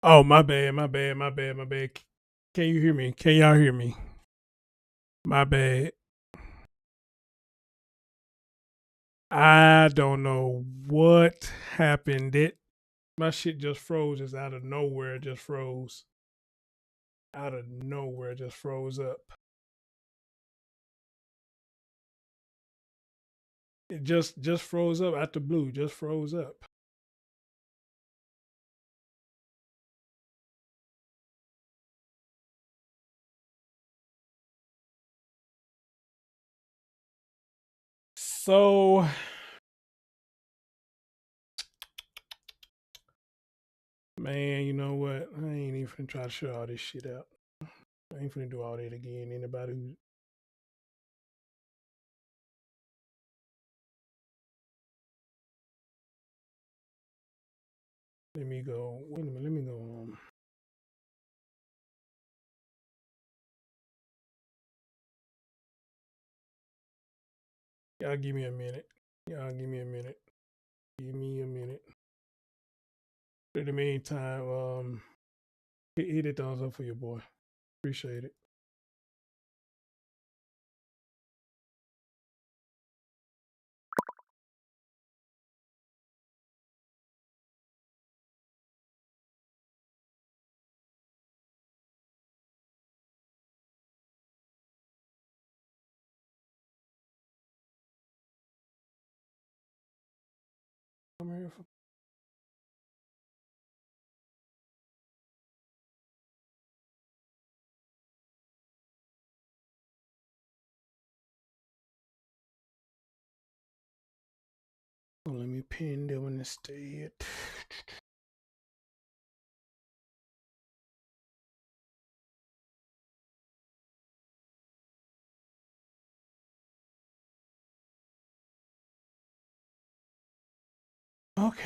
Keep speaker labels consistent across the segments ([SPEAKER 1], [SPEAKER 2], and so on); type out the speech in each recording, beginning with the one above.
[SPEAKER 1] Oh, my bad, my bad, my bad, my bad. Can you hear me? Can y'all hear me? My bad. I don't know what happened. My shit just froze just out of nowhere. It just froze. Out of nowhere, it just froze up. It just froze up out the blue. Just froze up. So, man, you know what? I ain't even finna try to show all this shit out. I ain't finna do all that again. Anybody who let me go. Wait a minute. Let me go. Y'all give me a minute. Y'all give me a minute. Give me a minute. In the meantime, hit a thumbs up for your boy. Appreciate it. I'm here for. Oh, let me pin them instead. Okay.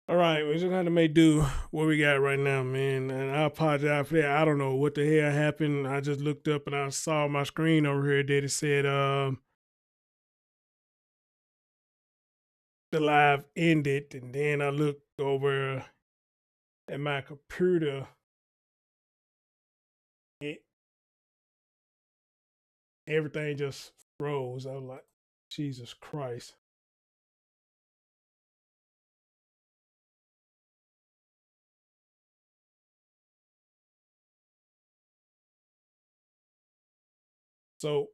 [SPEAKER 1] All right, we're just gonna make do what we got right now, man. And I apologize for that. I don't know what the hell happened. I just looked up and I saw my screen over here that it said the live ended, and then I looked over at my computer. It everything just froze. I was like, Jesus Christ. So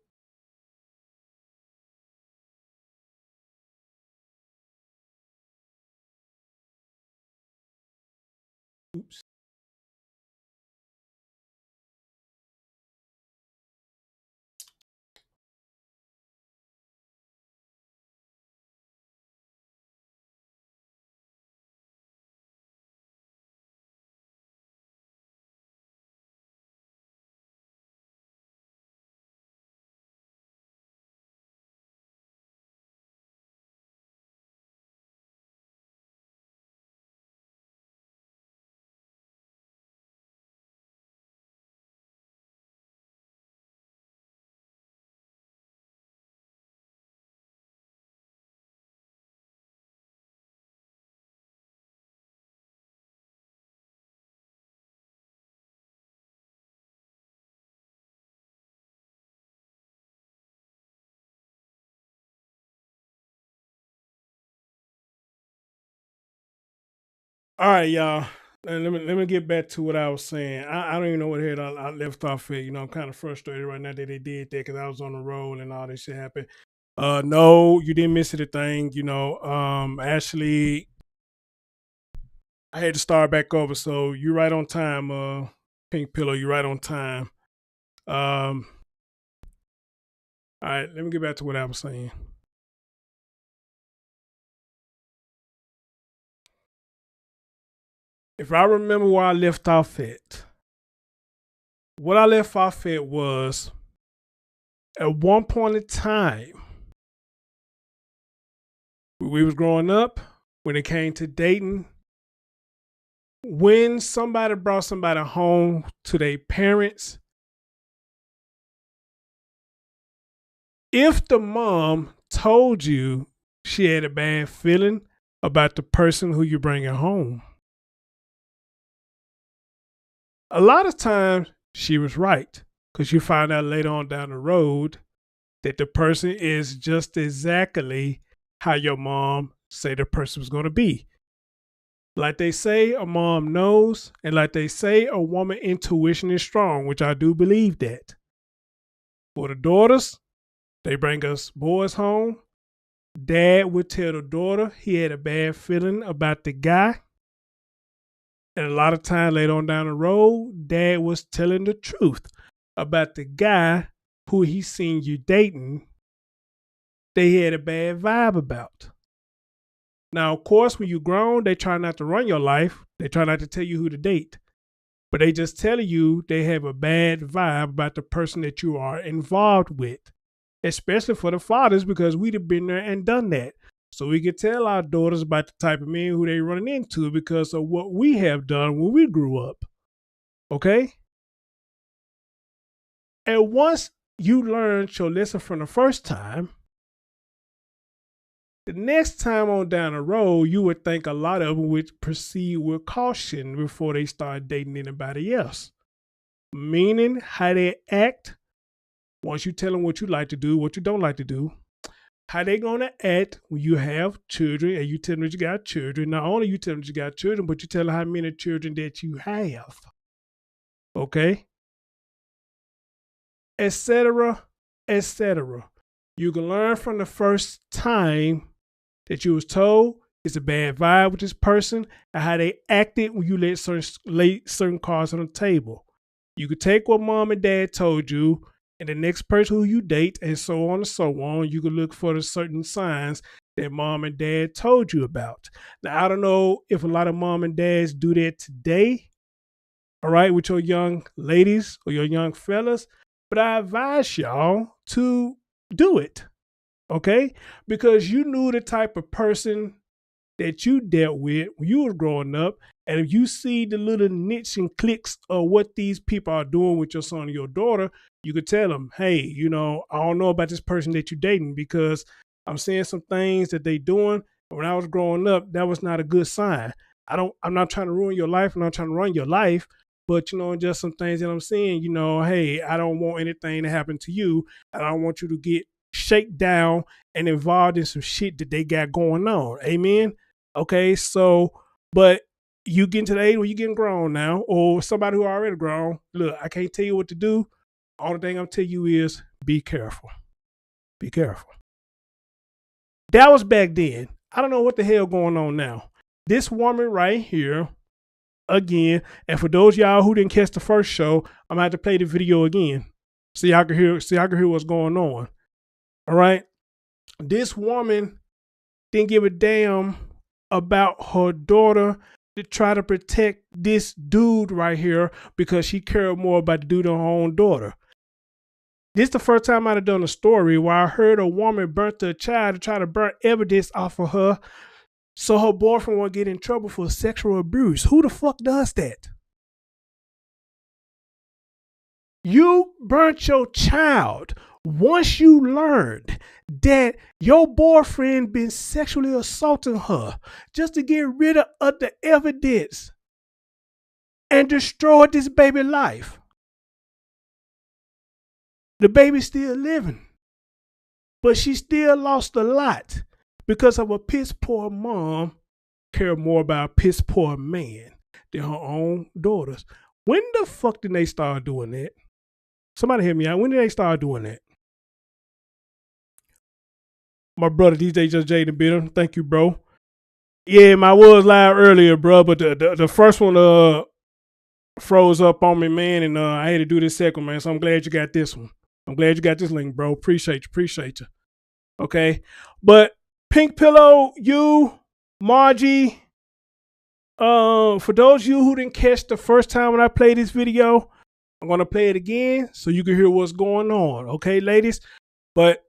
[SPEAKER 1] oops. All right, y'all. Let me get back to what I was saying. I don't even know what head I left off at. You know, I'm kind of frustrated right now that they did that because I was on the roll and all this shit happened. No, you didn't miss anything. You know, actually, I had to start back over. So you're right on time. Pink Pillow, you're right on time. Um, all right, let me get back to what I was saying. If I remember where I left off at, what I left off at was at one point in time, we was growing up. when it came to dating, when somebody brought somebody home to their parents, if the mom told you she had a bad feeling about the person who you're bringing home, a lot of times she was right, because you find out later on down the road that the person is just exactly how your mom say the person was going to be. Like they say, a mom knows, and like they say, a woman intuition is strong, which I do believe that. For the daughters, they bring us boys home. Dad would tell the daughter he had a bad feeling about the guy. And a lot of times later on down the road, Dad was telling the truth about the guy who he seen you dating. They had a bad vibe about. Now, of course, when you're grown, they try not to run your life. They try not to tell you who to date. But they just tell you they have a bad vibe about the person that you are involved with. Especially for the fathers, because we'd have been there and done that. So we can tell our daughters about the type of men who they running into because of what we have done when we grew up. Okay? And once you learned your lesson from the first time, the next time on down the road, you would think a lot of them would proceed with caution before they start dating anybody else. Meaning how they act once you tell them what you like to do, what you don't like to do. How they gonna act when you have children and you tell them that you got children. Not only you tell them that you got children, but you tell them how many children that you have. Okay? Etc. Etc. You can learn from the first time that you was told it's a bad vibe with this person and how they acted when you laid certain cards on the table. You could take what mom and dad told you, and the next person who you date, and so on and so on, you can look for the certain signs that mom and dad told you about. Now, I don't know if a lot of mom and dads do that today, all right, with your young ladies or your young fellas, but I advise y'all to do it, okay? Because you knew the type of person that you dealt with when you was growing up, and if you see the little niche and clicks of what these people are doing with your son or your daughter, you could tell them, hey, I don't know about this person that you're dating because I'm seeing some things that they doing. When I was growing up, that was not a good sign. I'm not trying to ruin your life. I'm not trying to run your life, but just some things that I'm seeing, hey, I don't want anything to happen to you. I don't want you to get shaken down and involved in some shit that they got going on. Amen. Okay. So, but you getting to the age where you're getting grown now, or somebody who already grown, look, I can't tell you what to do. All the thing I'm telling you is be careful. Be careful. That was back then. I don't know what the hell going on now. This woman right here, again, and for those of y'all who didn't catch the first show, I'm gonna have to play the video again. So y'all can hear what's going on. All right. This woman didn't give a damn about her daughter to try to protect this dude right here because she cared more about the dude than her own daughter. This is the first time I'd have done a story where I heard a woman burnt her child to try to burn evidence off of her so her boyfriend won't get in trouble for sexual abuse. Who the fuck does that? You burnt your child once you learned that your boyfriend been sexually assaulting her just to get rid of the evidence and destroy this baby life. The baby's still living, but she still lost a lot because of a piss poor mom cared more about a piss poor man than her own daughters. When the fuck did they start doing that? Somebody help me out. When did they start doing that? My brother DJ Just Jaden Bitter. Thank you, bro. Yeah, I was live earlier, bro, but the first one froze up on me, man, and I had to do this second, man. So I'm glad you got this one. I'm glad you got this link, bro. Appreciate you. Okay. But Pink Pillow, you, Margie, for those of you who didn't catch the first time when I played this video, I'm going to play it again so you can hear what's going on. Okay, ladies? But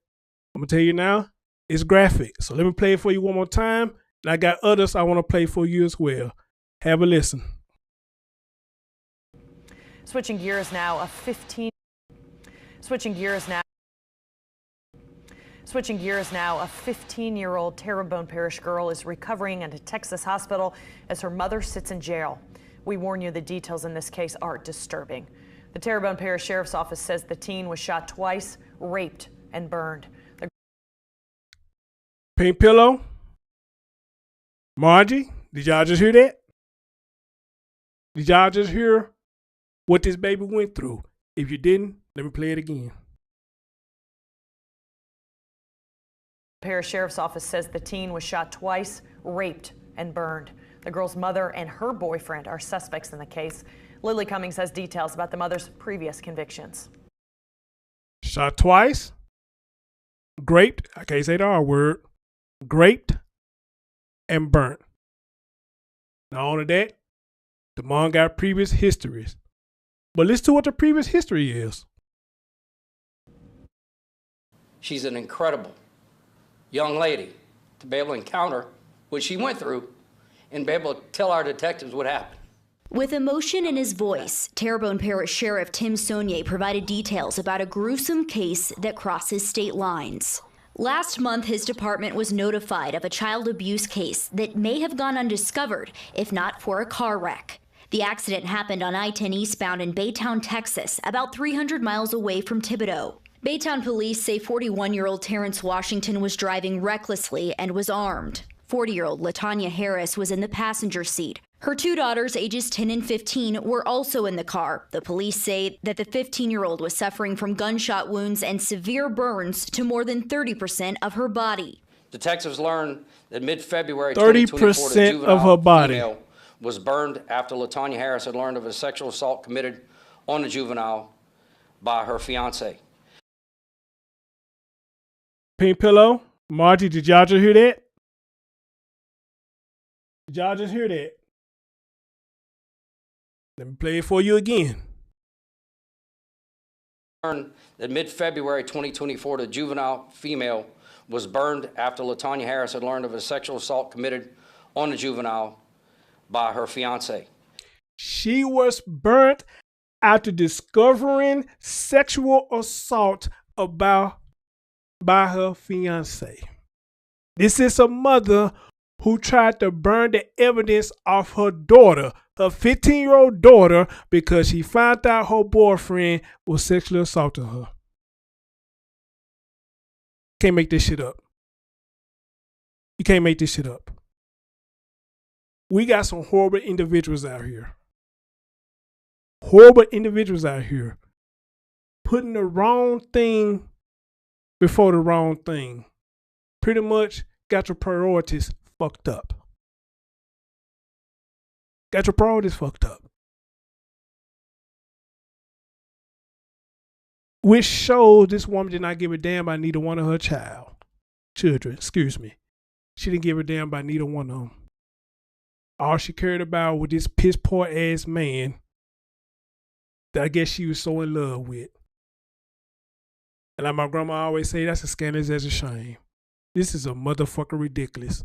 [SPEAKER 1] I'm going to tell you now, it's graphic. So let me play it for you one more time. And I got others I want to play for you as well. Have a listen.
[SPEAKER 2] Switching gears now, a 15-year-old Terrebonne Parish girl is recovering at a Texas hospital as her mother sits in jail. We warn you, the details in this case are disturbing. The Terrebonne Parish Sheriff's Office says the teen was shot twice, raped, and burned.
[SPEAKER 1] Pink Pillow, Margie, did y'all just hear that? Did y'all just hear what this baby went through? If you didn't, let me play it again.
[SPEAKER 2] Parish Sheriff's Office says the teen was shot twice, raped, and burned. The girl's mother and her boyfriend are suspects in the case. Lily Cummings has details about the mother's previous convictions.
[SPEAKER 1] Shot twice, raped, I can't say the R word, raped, and burnt. Not only that, the mom got previous histories. But listen to what the previous history is.
[SPEAKER 3] She's an incredible young lady to be able to encounter what she went through and be able to tell our detectives what happened.
[SPEAKER 4] With emotion in his voice, Terrebonne Parish Sheriff Tim Soignet provided details about a gruesome case that crosses state lines. Last month, his department was notified of a child abuse case that may have gone undiscovered if not for a car wreck. The accident happened on I-10 eastbound in Baytown, Texas, about 300 miles away from Thibodaux. Baytown police say 41-year-old Terrence Washington was driving recklessly and was armed. 40-year-old Latonya Harris was in the passenger seat. Her two daughters, ages 10 and 15, were also in the car. The police say that the 15-year-old was suffering from gunshot wounds and severe burns to more than 30% of her body.
[SPEAKER 3] Detectives learned that mid-February
[SPEAKER 1] 30% of her body
[SPEAKER 3] was burned after Latonya Harris had learned of a sexual assault committed on a juvenile by her fiance.
[SPEAKER 1] Pink Pillow, Margie, did y'all just hear that? Did y'all just hear that? Let me play it for you again.
[SPEAKER 3] Learned that mid-February 2024, the juvenile female was burned after Latonya Harris had learned of a sexual assault committed on a juvenile by her fiance.
[SPEAKER 1] She was burnt after discovering sexual assault by her fiance. This is a mother who tried to burn the evidence of her daughter, her 15-year-old daughter, because she found out her boyfriend was sexually assaulting her. Can't make this shit up. You can't make this shit up. We got some horrible individuals out here. Horrible individuals out here putting the wrong thing before the wrong thing. Pretty much got your priorities fucked up. Got your priorities fucked up. Which shows this woman did not give a damn about neither one of her children, excuse me. She didn't give a damn about neither one of them. All she cared about was this piss poor ass man that I guess she was so in love with. And like my grandma always say, that's as scandalous as a shame. This is a motherfucker ridiculous.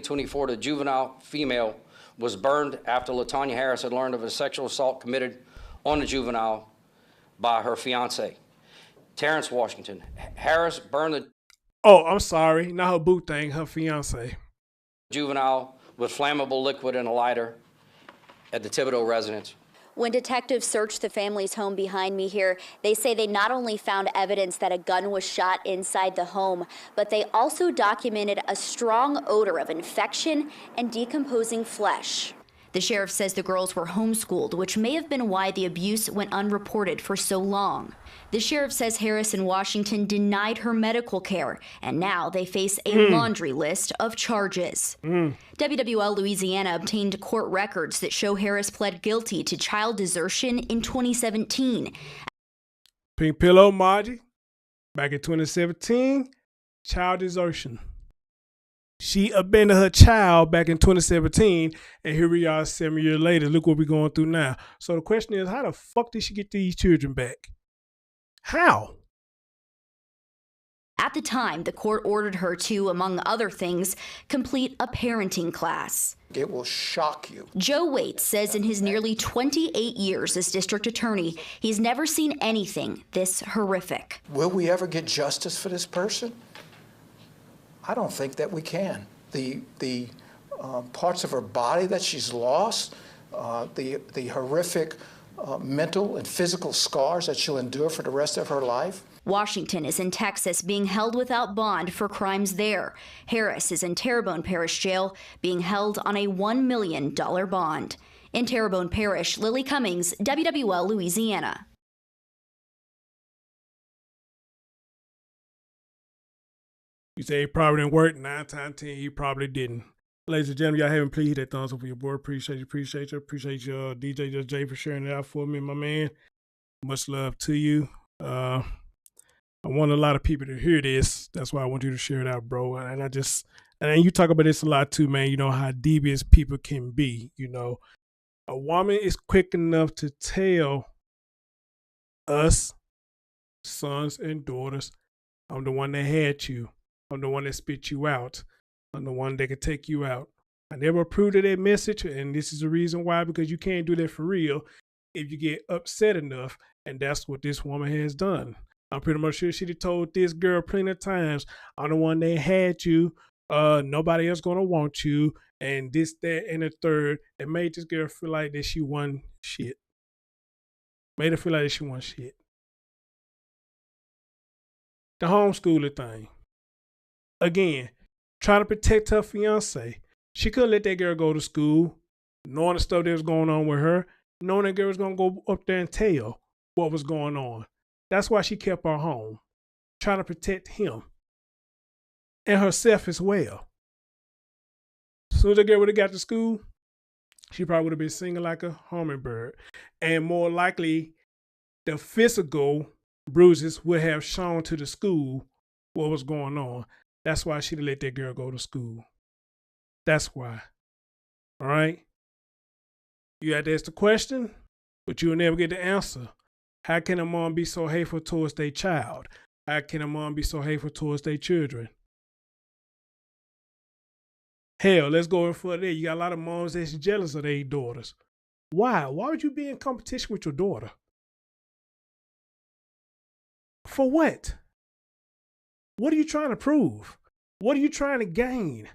[SPEAKER 3] 24, the juvenile female was burned after Latonya Harris had learned of a sexual assault committed on a juvenile by her fiance, Terrence Washington. Harris burned the
[SPEAKER 1] I'm sorry, not her boo thing, her fiance.
[SPEAKER 3] Juvenile with flammable liquid and a lighter at the Thibodaux residence.
[SPEAKER 4] When detectives searched the family's home behind me here, they say they not only found evidence that a gun was shot inside the home, but they also documented a strong odor of infection and decomposing flesh. The sheriff says the girls were homeschooled, which may have been why the abuse went unreported for so long. The sheriff says Harris and Washington denied her medical care, and now they face a laundry list of charges. WWL Louisiana obtained court records that show Harris pled guilty to child desertion in 2017.
[SPEAKER 1] Pink Pillow, Margie, back in 2017, child desertion. She abandoned her child back in 2017, and here we are 7 years later. Look what we're going through now. So the question is, how the fuck did she get these children back? How?
[SPEAKER 4] At the time, the court ordered her to, among other things, complete a parenting class.
[SPEAKER 5] It will shock you.
[SPEAKER 4] Joe Waits says in his nearly 28 years as district attorney, he's never seen anything this horrific.
[SPEAKER 5] Will we ever get justice for this person? I don't think that we can. The parts of her body that she's lost, the horrific mental and physical scars that she'll endure for the rest of her life.
[SPEAKER 4] Washington is in Texas being held without bond for crimes there. Harris is in Terrebonne Parish Jail being held on a $1 million bond. In Terrebonne Parish, Lily Cummings, WWL, Louisiana.
[SPEAKER 1] You say it probably didn't work. 9 times 10, he probably didn't. Ladies and gentlemen, y'all haven't please hit that thumbs up for your boy. Appreciate you. Appreciate DJ Just Jay for sharing it out for me, my man. Much love to you. I want a lot of people to hear this. That's why I want you to share it out, bro. And you talk about this a lot too, man. You know how devious people can be. You know, a woman is quick enough to tell us, sons and daughters, I'm the one that had you. I'm the one that spit you out. I'm the one that could take you out. I never approved of that message, and this is the reason why, because you can't do that for real if you get upset enough, and that's what this woman has done. I'm pretty much sure she'd have told this girl plenty of times, I'm the one that had you, nobody else gonna want you, and this, that, and the third. It made this girl feel like that she won shit. Made her feel like that she won shit. The homeschooler thing. Again, trying to protect her fiance. She couldn't let that girl go to school, knowing the stuff that was going on with her, knowing that girl was gonna go up there and tell what was going on. That's why she kept her home, trying to protect him and herself as well. As soon as that girl would have got to school, she probably would have been singing like a hummingbird. And more likely, the physical bruises would have shown to the school what was going on. That's why she'd let that girl go to school. That's why. All right? You had to ask the question, but you'll never get the answer. How can a mom be so hateful towards their child? How can a mom be so hateful towards their children? Hell, let's go in for that. You got a lot of moms that's jealous of their daughters. Why? Why would you be in competition with your daughter? For what? What are you trying to prove? What are you trying to gain?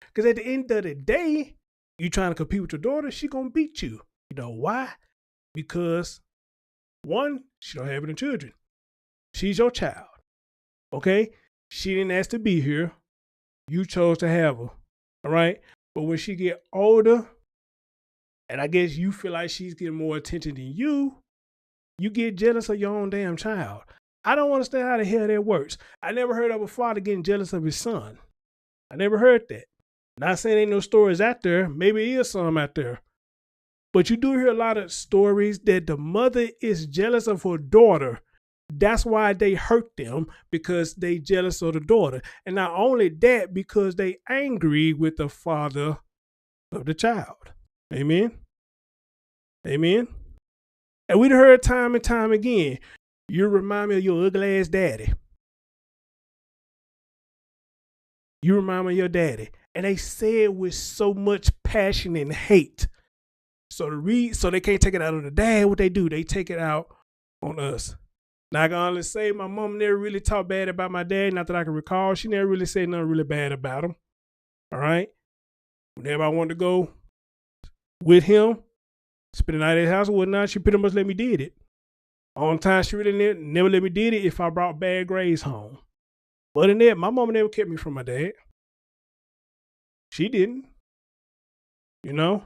[SPEAKER 1] Because at the end of the day, you trying to compete with your daughter, she gonna beat you. You know why? Because one, she don't have any children. She's your child. Okay? She didn't ask to be here. You chose to have her. All right? But when she get older, and I guess you feel like she's getting more attention than you get jealous of your own damn child. I don't understand how the hell that works. I never heard of a father getting jealous of his son. I never heard that. Not saying ain't no stories out there. Maybe there is some out there. But you do hear a lot of stories that the mother is jealous of her daughter. That's why they hurt them, because they jealous of the daughter. And not only that, because they angry with the father of the child. Amen? Amen? And we'd heard time and time again, you remind me of your ugly ass daddy. You remind me of your daddy. And they say it with so much passion and hate. So they can't take it out on the dad. What they do, they take it out on us. Now I can honestly say my mom never really talked bad about my dad, not that I can recall. She never really said nothing really bad about him. All right? Whenever I wanted to go with him, spend the night at his house or whatnot, she pretty much let me did it. On time, she really never let me did it if I brought bad grades home. But in that, my mama never kept me from my dad. She didn't. You know?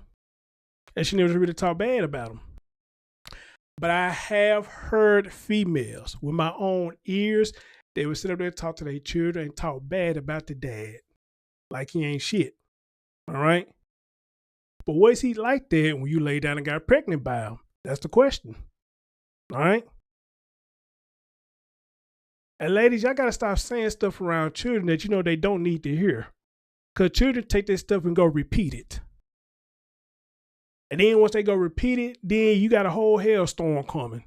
[SPEAKER 1] And she never really talked bad about him. But I have heard females with my own ears, they would sit up there and talk to their children and talk bad about the dad. Like he ain't shit. All right? But was he like that when you lay down and got pregnant by him? That's the question. All right? And ladies, y'all got to stop saying stuff around children that you know they don't need to hear. Because children take this stuff and go repeat it. And then once they go repeat it, then you got a whole hailstorm coming.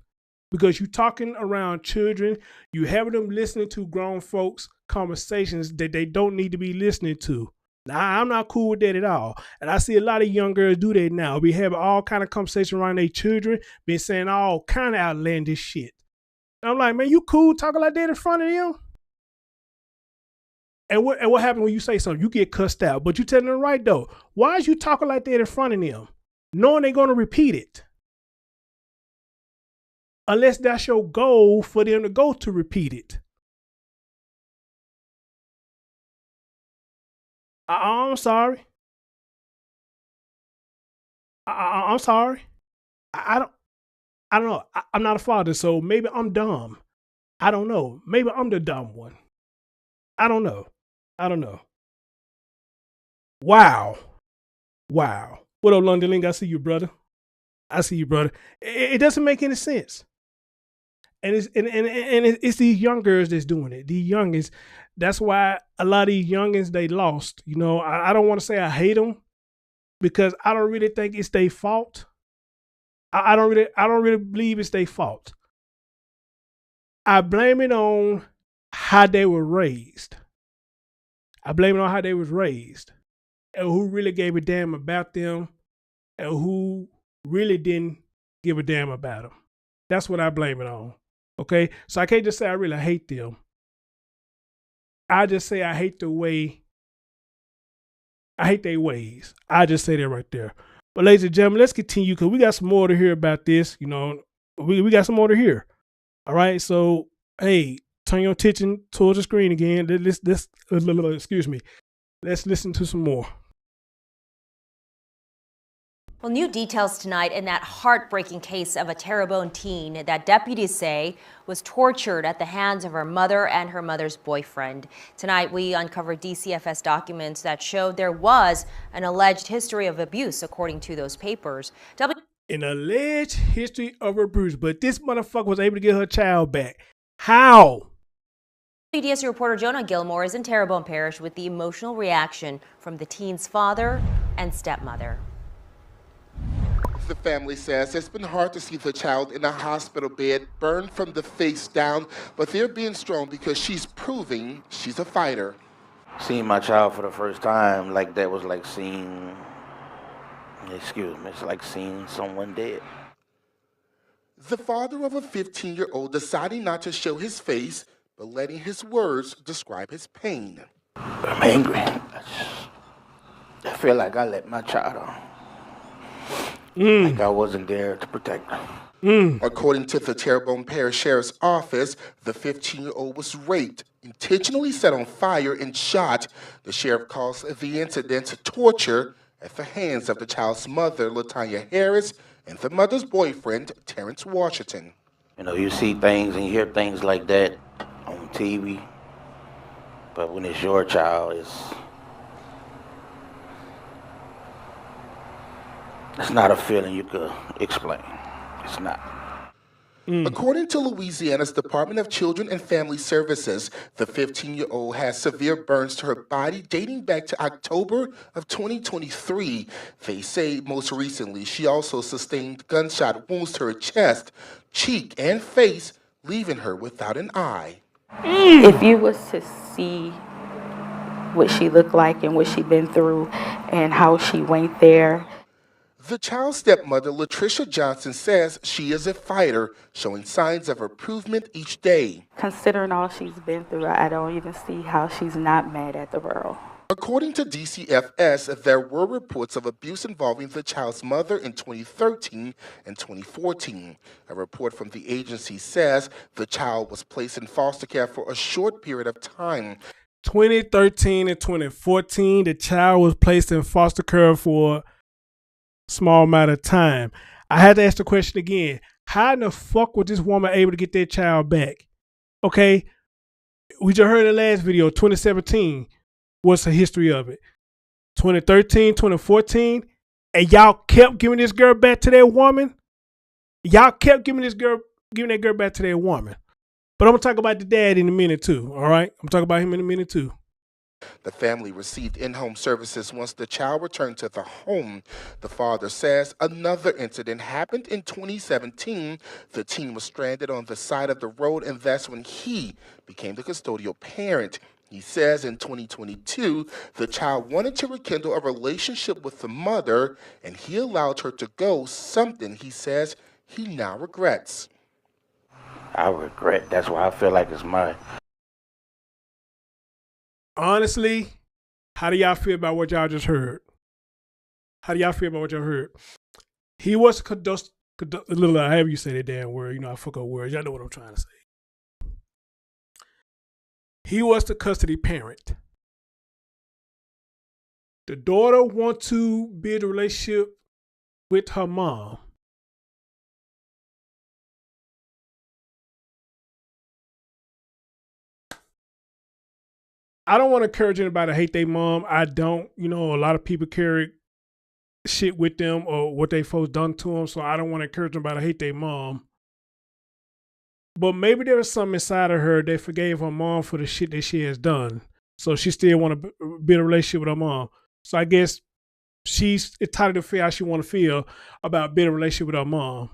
[SPEAKER 1] because you talking around children, you having them listening to grown folks conversations that they don't need to be listening to. Now, I'm not cool with that at all. And I see a lot of young girls do that now. We have all kind of conversation around their children, been saying all kind of outlandish shit. And I'm like, man, you cool talking like that in front of them? And what happens when you say something? You get cussed out. But you telling them right, though. Why is you talking like that in front of them? Knowing they're going to repeat it. Unless that's your goal for them to go to repeat it. I'm sorry. I'm sorry. I don't know. I'm not a father, so maybe I'm dumb. I don't know. Maybe I'm the dumb one. I don't know. Wow. What up, London Link? I see you, brother. It doesn't make any sense. And it's these young girls that's doing it. The youngins. That's why a lot of these youngins, they lost. You know, I don't want to say I hate them because I don't really think it's their fault. I don't really believe it's their fault. I blame it on how they were raised. And who really gave a damn about them and who really didn't give a damn about them. That's what I blame it on. Okay? So I can't just say I really hate them. I just say I hate their ways. I just say that right there. But ladies and gentlemen, let's continue because we got some more to hear about this. You know, we got some more to hear. All right. So, hey, turn your attention towards the screen again. Excuse me. Let's listen to some more.
[SPEAKER 6] Well, new details tonight in that heartbreaking case of a Terrebonne teen that deputies say was tortured at the hands of her mother and her mother's boyfriend. Tonight, we uncovered DCFS documents that showed there was an alleged history of abuse, according to those papers.
[SPEAKER 1] An alleged history of abuse, but this motherfucker was able to get her child back. How?
[SPEAKER 6] WDSU reporter Jonah Gilmore is in Terrebonne Parish with the emotional reaction from the teen's father and stepmother.
[SPEAKER 7] The family says it's been hard to see the child in a hospital bed, burned from the face down, but they're being strong because she's proving she's a fighter.
[SPEAKER 8] Seeing my child for the first time like that was like seeing, it's like seeing someone dead.
[SPEAKER 7] The father of a 15-year-old deciding not to show his face, but letting his words describe his pain.
[SPEAKER 8] I'm angry. I feel like I let my child on. Like I wasn't there to protect her.
[SPEAKER 7] According to the Terrebonne Parish Sheriff's Office, the 15-year-old was raped, intentionally set on fire, and shot. The sheriff calls the incident torture at the hands of the child's mother, Latonya Harris, and the mother's boyfriend, Terrence Washington.
[SPEAKER 8] You know, you see things and you hear things like that on TV, but when it's your child, it's not a feeling you could explain. It's not.
[SPEAKER 7] According to Louisiana's Department of Children and Family Services, the 15-year-old has severe burns to her body dating back to October of 2023. They say most recently she also sustained gunshot wounds to her chest, cheek, and face, leaving her without an eye.
[SPEAKER 9] If you was to see what she looked like and what she'd been through and how she went there.
[SPEAKER 7] The child's stepmother, Latricia Johnson, says she is a fighter, showing signs of improvement each day.
[SPEAKER 9] Considering all she's been through, I don't even see how she's not mad at the world.
[SPEAKER 7] According to DCFS, there were reports of abuse involving the child's mother in 2013 and 2014. A report from the agency says the child was placed in foster care for a short period of time.
[SPEAKER 1] 2013 and 2014, the child was placed in foster care for small amount of time. I had to ask the question again. How in the fuck was this woman able to get that child back? Okay, we just heard the last video, 2017. What's the history of it? 2013, 2014, and y'all kept giving this girl back to that woman? Y'all kept giving that girl back to that woman. But I'm gonna talk about the dad in a minute too, all right? I'm talking about him in a minute too.
[SPEAKER 7] The family received in-home services once the child returned to the home. The father says another incident happened in 2017. The teen was stranded on the side of the road, and that's when he became the custodial parent. He says in 2022, the child wanted to rekindle a relationship with the mother, and he allowed her to go, something he says he now regrets.
[SPEAKER 8] I regret. That's why I feel like it's mine.
[SPEAKER 1] Honestly, how do y'all feel about what y'all just heard? How do y'all feel about what y'all heard? He was however you say that damn word, I fuck up words. Y'all know what I'm trying to say. He was the custody parent. The daughter wants to build a relationship with her mom. I don't want to encourage anybody to hate their mom. I don't. A lot of people carry shit with them or what they folks done to them, so I don't want to encourage anybody to hate their mom. But maybe there was something inside of her that forgave her mom for the shit that she has done. So she still want to build a relationship with her mom. So I guess she's entitled to feel how she want to feel about building a relationship with her mom.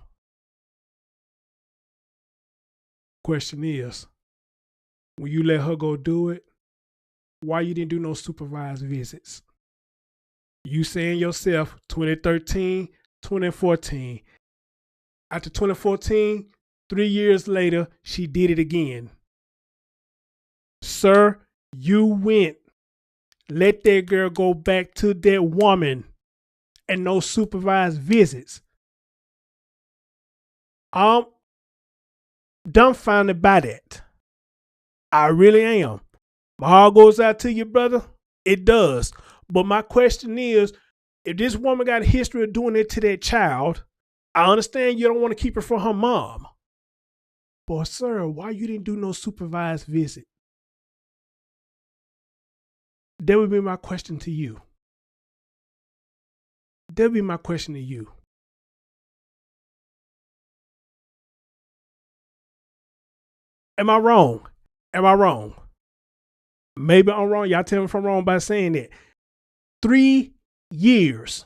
[SPEAKER 1] Question is, when you let her go do it, why you didn't do no supervised visits? You saying yourself 2013, 2014. After 2014, 3 years later, she did it again. Sir, you went. Let that girl go back to that woman and no supervised visits. I'm dumbfounded by that. I really am. My heart goes out to you, brother. It does. But my question is, if this woman got a history of doing it to that child, I understand you don't want to keep her from her mom. But sir, why you didn't do no supervised visit? That would be my question to you. That would be my question to you. Am I wrong? Am I wrong? Maybe I'm wrong. Y'all tell me if I'm wrong by saying that. 3 years.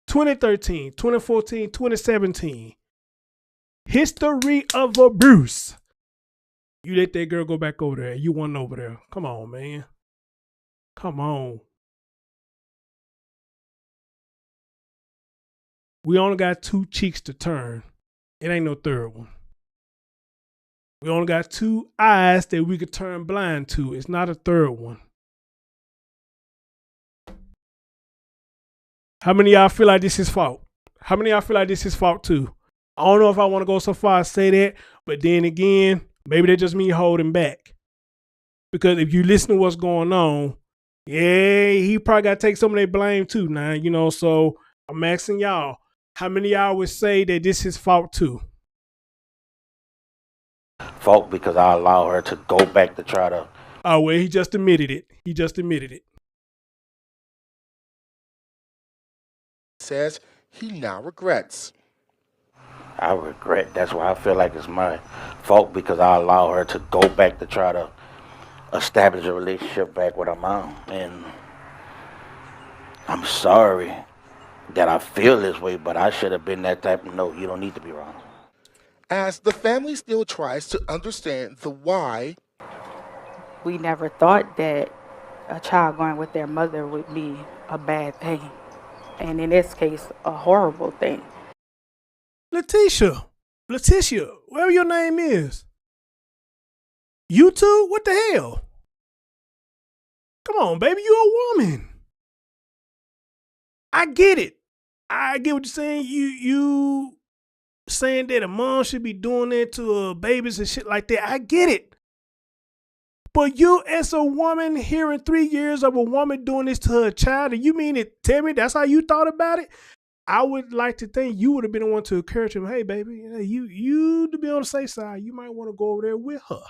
[SPEAKER 1] 2013, 2014, 2017. History of abuse. You let that girl go back over there. You went over there. Come on, man. Come on. We only got 2 cheeks to turn. It ain't no third one. We only got 2 eyes that we could turn blind to. It's not a third one. How many of y'all feel like this is fault? How many of y'all feel like this is fault too? I don't know if I want to go so far as say that, but then again, maybe that just me holding back. Because if you listen to what's going on, yeah, he probably got to take some of that blame too now, so I'm asking y'all, how many of y'all would say that this is fault too?
[SPEAKER 8] Fault because I allow her to go back to try to.
[SPEAKER 1] Oh, well, he just admitted it. He just admitted it.
[SPEAKER 7] Says he now regrets.
[SPEAKER 8] I regret. That's why I feel like it's my fault because I allow her to go back to try to establish a relationship back with her mom. And I'm sorry that I feel this way, but I should have been that type of, no, you don't need to be wrong.
[SPEAKER 7] As the family still tries to understand the why.
[SPEAKER 9] We never thought that a child going with their mother would be a bad thing. And in this case, a horrible thing.
[SPEAKER 1] Letitia, whatever your name is. You too? What the hell? Come on, baby, you're a woman. I get it. I get what you're saying. You saying that a mom should be doing that to her babies and shit like that. I get it. But you as a woman hearing 3 years of a woman doing this to her child, and you mean it, tell me that's how you thought about it? I would like to think you would have been the one to encourage him, hey, baby, you to be on the safe side, you might want to go over there with her.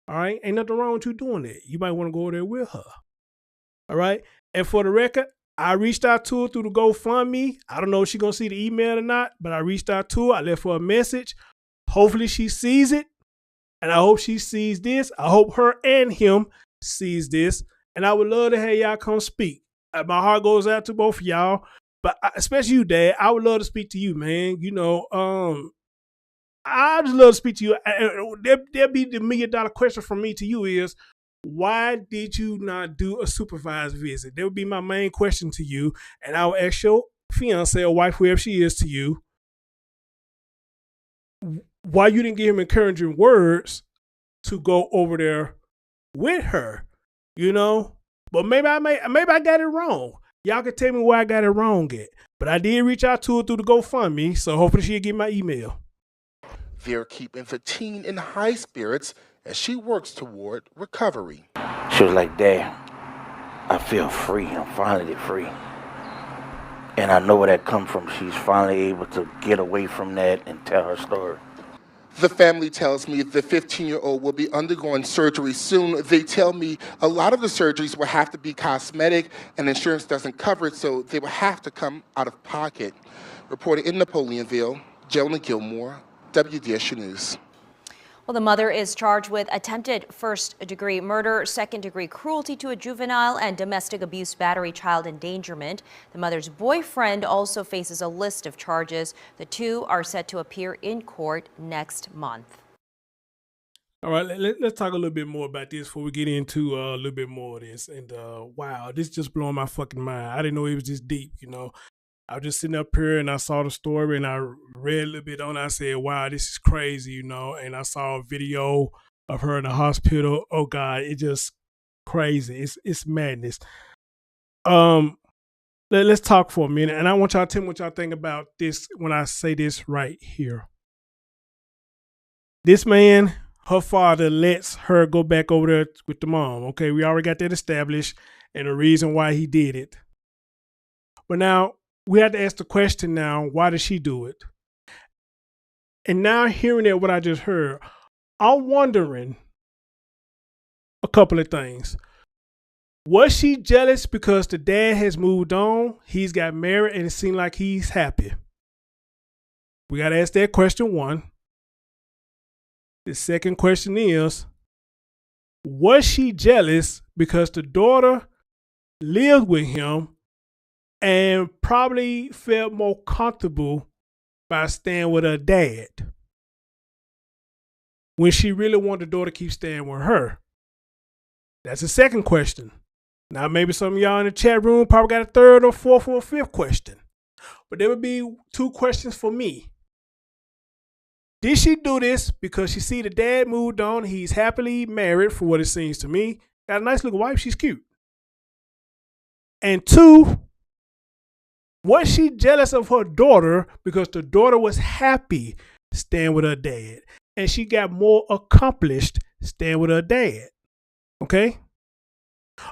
[SPEAKER 1] All right? Ain't nothing wrong with you doing that. You might want to go over there with her. All right? And for the record, I reached out to her through the GoFundMe. I don't know if she's going to see the email or not, but I reached out to her. I left her a message. Hopefully she sees it. And I hope she sees this. I hope her and him sees this. And I would love to have y'all come speak. My heart goes out to both of y'all, but especially you, Dad. I would love to speak to you, man. I just love to speak to you. There'll be the $1 million question from me to you is, why did you not do a supervised visit? That would be my main question to you. And I will ask your fiance or wife, whoever she is to you, why you didn't give him encouraging words to go over there with her, But maybe I got it wrong. Y'all can tell me where I got it wrong at. But I did reach out to her through the GoFundMe, so hopefully she'll get my email.
[SPEAKER 7] They're keeping the teen in high spirits as she works toward recovery.
[SPEAKER 8] She was like, Dad, I feel free. I'm finally free. And I know where that come from. She's finally able to get away from that and tell her story.
[SPEAKER 7] The family tells me the 15-year-old will be undergoing surgery soon. They tell me a lot of the surgeries will have to be cosmetic and insurance doesn't cover it, so they will have to come out of pocket. Reporting in Napoleonville, Jonah Gilmore, WDSU News.
[SPEAKER 6] Well, the mother is charged with attempted first-degree murder, second-degree cruelty to a juvenile, and domestic abuse, battery, child endangerment. The mother's boyfriend also faces a list of charges. The two are set to appear in court next month.
[SPEAKER 1] All right, let's talk a little bit more about this before we get into a little bit more of this. And wow, this just blowing my fucking mind. I didn't know it was this deep, I was just sitting up here and I saw the story and I read a little bit on it. I said, wow, this is crazy, And I saw a video of her in the hospital. Oh God, it's just crazy. It's madness. Let's talk for a minute. And I want y'all to tell me what y'all think about this when I say this right here. This man, her father lets her go back over there with the mom. Okay, we already got that established and the reason why he did it. But now, we have to ask the question now, why did she do it? And now hearing that what I just heard, I'm wondering a couple of things. Was she jealous because the dad has moved on, he's got married, and it seemed like he's happy? We got to ask that question one. The second question is, was she jealous because the daughter lived with him and probably felt more comfortable by staying with her dad when she really wanted the daughter to keep staying with her? That's the second question. Now, maybe some of y'all in the chat room probably got a third or fourth or fifth question. But there would be two questions for me. Did she do this because she see the dad moved on, he's happily married for what it seems to me, got a nice looking wife, she's cute. And two, was she jealous of her daughter because the daughter was happy staying with her dad and she got more accomplished staying with her dad? Okay?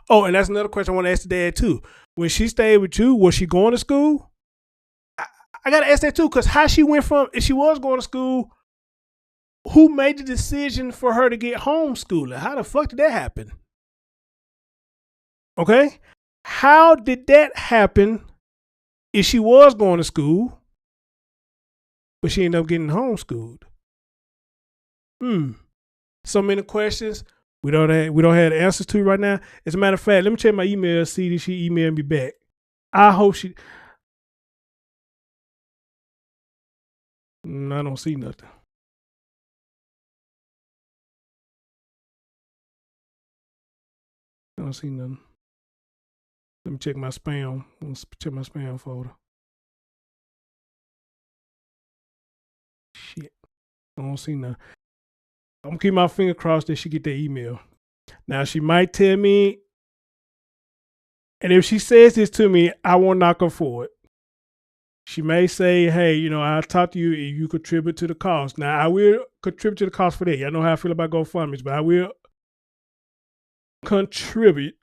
[SPEAKER 1] Oh, and that's another question I want to ask the dad too. When she stayed with you, was she going to school? I got to ask that too, because how she went from, if she was going to school, who made the decision for her to get homeschooling? How the fuck did that happen? Okay? How did that happen? If she was going to school, but she ended up getting homeschooled. So many questions we don't have the answers to right now. As a matter of fact, let me check my email, see if she emailed me back. I hope she. I don't see nothing. I don't see nothing. Let me check my spam. Let's check my spam folder. Shit. I don't see nothing. I'm going to keep my finger crossed that she get that email. Now, she might tell me, and if she says this to me, I won't knock her for it. She may say, hey, I'll talk to you if you contribute to the cost. Now, I will contribute to the cost for that. Y'all know how I feel about GoFundMe, but I will contribute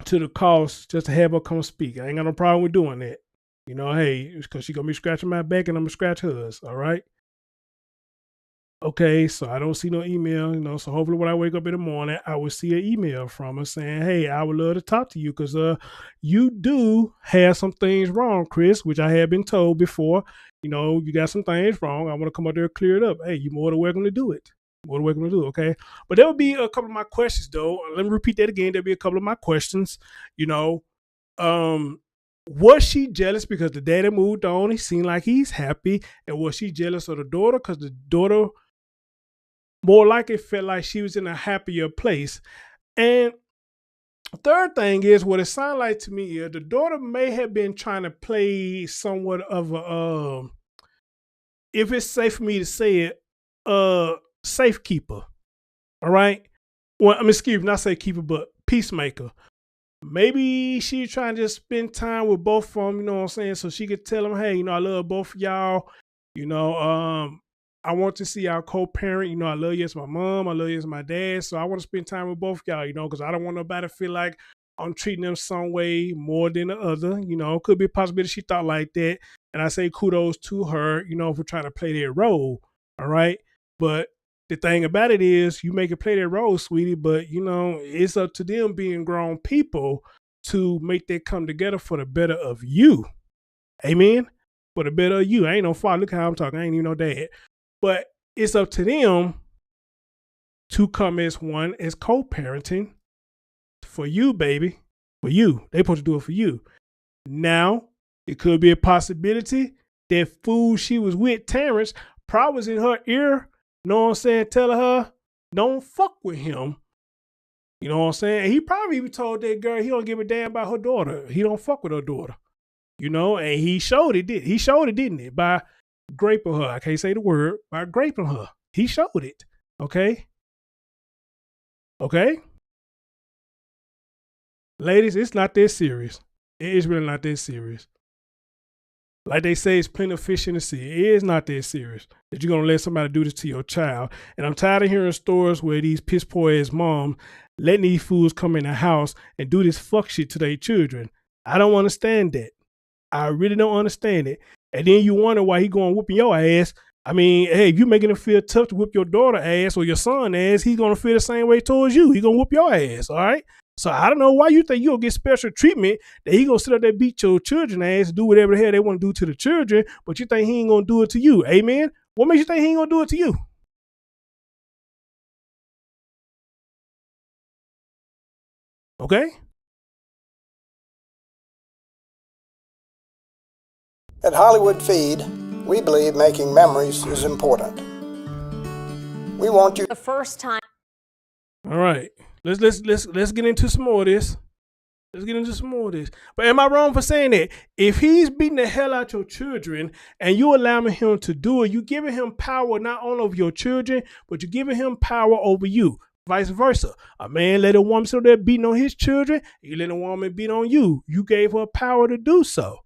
[SPEAKER 1] to the cost just to have her come speak. I ain't got no problem with doing that. Hey, because she's going to be scratching my back and I'm going to scratch hers, all right? Okay, so I don't see no email, so hopefully when I wake up in the morning, I will see an email from her saying, hey, I would love to talk to you because you do have some things wrong, Chris, which I have been told before. You got some things wrong. I want to come out there and clear it up. Hey, you're more than welcome to do it. What are we going to do? Okay. But there would be a couple of my questions, though. Let me repeat that again. There'll be a couple of my questions. Was she jealous because the daddy moved on? He seemed like he's happy. And was she jealous of the daughter? Because the daughter more likely felt like she was in a happier place. And third thing is, what it sounded like to me is the daughter may have been trying to play somewhat of a, if it's safe for me to say it, safekeeper. All right. Well, excuse me, not safekeeper, but peacemaker. Maybe she's trying to just spend time with both of them, you know what I'm saying? So she could tell them, hey, I love both of y'all. I want to see y'all co-parent. I love you as my mom. I love you as my dad. So I want to spend time with both of y'all, because I don't want nobody to feel like I'm treating them some way more than the other. Could be a possibility she thought like that. And I say kudos to her, for trying to play their role. All right. But the thing about it is you make it play their role, sweetie, but, it's up to them being grown people to make that come together for the better of you. Amen? For the better of you. I ain't no father. Look how I'm talking. I ain't even no dad. But it's up to them to come as one, as co-parenting for you, baby. For you. They supposed to do it for you. Now, it could be a possibility that fool she was with, Terrence, probably was in her ear, know what I'm saying, telling her, don't fuck with him. You know what I'm saying? And he probably even told that girl he don't give a damn about her daughter. He don't fuck with her daughter. And he showed it, he showed it, didn't he? By graping her. I can't say the word. By graping her. He showed it. Okay? Okay? Ladies, it's not that serious. It is really not that serious. Like they say, it's plenty of fish in the sea. It is not that serious that you're going to let somebody do this to your child. And I'm tired of hearing stories where these piss poor ass moms letting these fools come in the house and do this fuck shit to their children. I don't understand that. I really don't understand it. And then you wonder why he going whooping your ass. I mean, hey, if you making him feel tough to whoop your daughter ass or your son ass, he's going to feel the same way towards you. He's going to whoop your ass, all right? So I don't know why you think you'll get special treatment, that he going to sit up there beat your children ass, do whatever the hell they want to do to the children, but you think he ain't going to do it to you. Amen? What makes you think he ain't going to do it to you? Okay?
[SPEAKER 10] At Hollywood Feed, we believe making memories is important. We want you
[SPEAKER 6] the first time.
[SPEAKER 1] All right. Let's get into some more of this. Let's get into some more of this. But am I wrong for saying that? If he's beating the hell out your children and you allowing him to do it, you're giving him power not only over your children, but you're giving him power over you. Vice versa. A man let a woman sit there beating on his children, you let a woman beat on you. You gave her power to do so.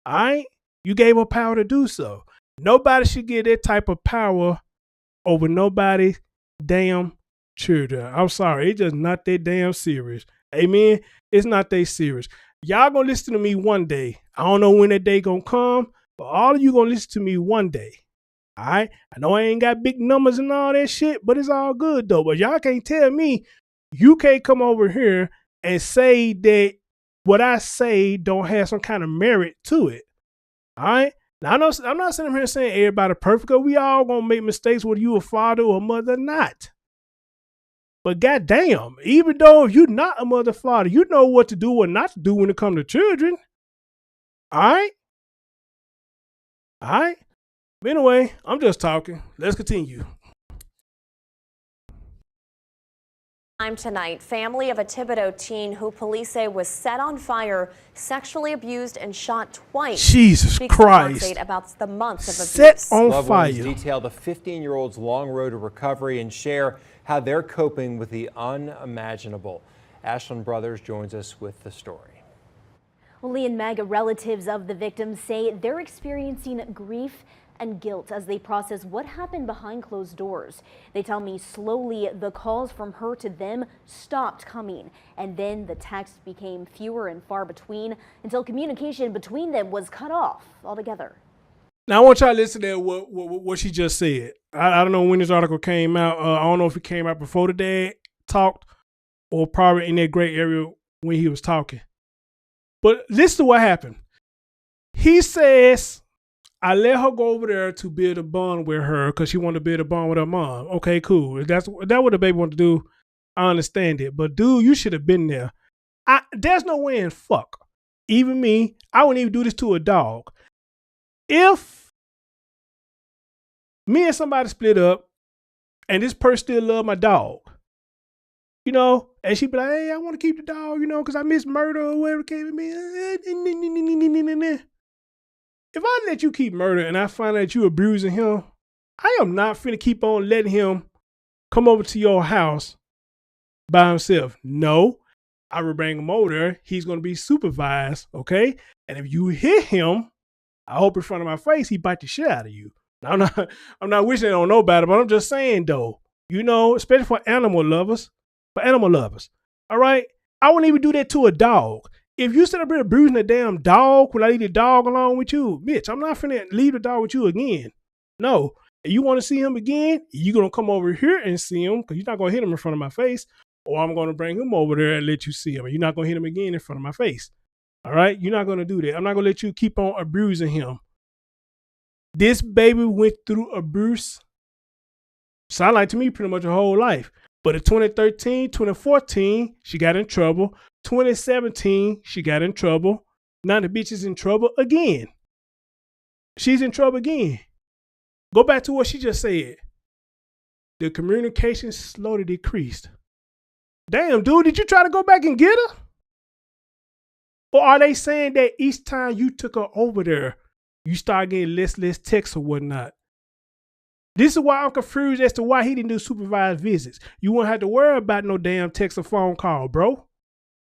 [SPEAKER 1] All right? You gave her power to do so. Nobody should get that type of power over nobody's damn children. I'm sorry. It's just not that damn serious. Amen. It's not that serious. Y'all gonna listen to me one day. I don't know when that day gonna come, but all of you gonna listen to me one day. All right. I know I ain't got big numbers and all that shit, but it's all good though. But y'all can't tell me you can't come over here and say that what I say don't have some kind of merit to it. All right. Now I know I'm not sitting here saying everybody perfect. We all gonna make mistakes, whether you a father or a mother or not. But goddamn, even though if you're not a mother, father, you know what to do or not to do when it comes to children. All right? All right? But anyway, I'm just talking. Let's continue.
[SPEAKER 11] Tonight, family of a Thibodaux teen who police say was set on fire, sexually abused, and shot twice.
[SPEAKER 1] Jesus Christ.
[SPEAKER 11] About the months of abuse.
[SPEAKER 1] Set on
[SPEAKER 12] Loved
[SPEAKER 1] fire.
[SPEAKER 12] ones detail the 15-year-old's long road to recovery and share how they're coping with the unimaginable. Ashland Brothers joins us with the story.
[SPEAKER 4] Well, Lee and Meg, relatives of the victims, say they're experiencing grief and guilt as they process what happened behind closed doors. They tell me slowly the calls from her to them stopped coming, and then the texts became fewer and far between until communication between them was cut off altogether.
[SPEAKER 1] Now I want y'all to listen to what she just said. I don't know when this article came out. I don't know if it came out before the dad talked or probably in that gray area when he was talking. But listen to what happened. He says, I let her go over there to build a bond with her because she wanted to build a bond with her mom. Okay, cool. If that's what the baby wanted to do, I understand it. But dude, you should have been there. There's no way in fuck. Even me, I wouldn't even do this to a dog. If me and somebody split up and this person still love my dog, you know, and she be like, hey, I want to keep the dog, you know, because I miss murder or whatever it came to me. If I let you keep murder and I find out that you abusing him, I am not finna keep on letting him come over to your house by himself. No, I will bring him over there. He's going to be supervised, okay? And if you hit him, I hope in front of my face, he bite the shit out of you. I'm not wishing I don't know about it, but I'm just saying though, you know, especially for animal lovers, all right? I wouldn't even do that to a dog. If you sit up here abusing a damn dog when I leave the dog along with you, bitch, I'm not finna leave the dog with you again. No. If you want to see him again, you're going to come over here and see him because you're not going to hit him in front of my face, or I'm going to bring him over there and let you see him. And you're not going to hit him again in front of my face. All right? You're not going to do that. I'm not going to let you keep on abusing him. This baby went through abuse, sound like to me, pretty much her whole life. But in 2013, 2014, she got in trouble. 2017, she got in trouble. Now the bitch is in trouble again. She's in trouble again. Go back to what she just said. The communication slowly decreased. Damn, dude, did you try to go back and get her? Or are they saying that each time you took her over there, you start getting less texts or whatnot? This is why I'm confused as to why he didn't do supervised visits. You won't have to worry about no damn text or phone call, bro.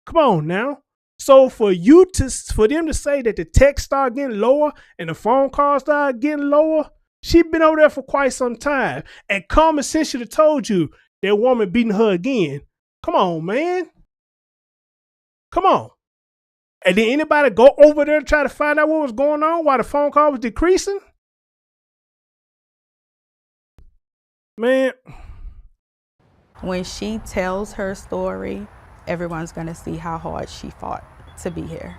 [SPEAKER 1] Come on now. So for them to say that the text start getting lower and the phone calls start getting lower, she been over there for quite some time. And common sense should have told you that woman beating her again. Come on, man. Come on. And did anybody go over there to try to find out what was going on while the phone call was decreasing? Man.
[SPEAKER 9] When she tells her story, everyone's going to see how hard she fought to be here.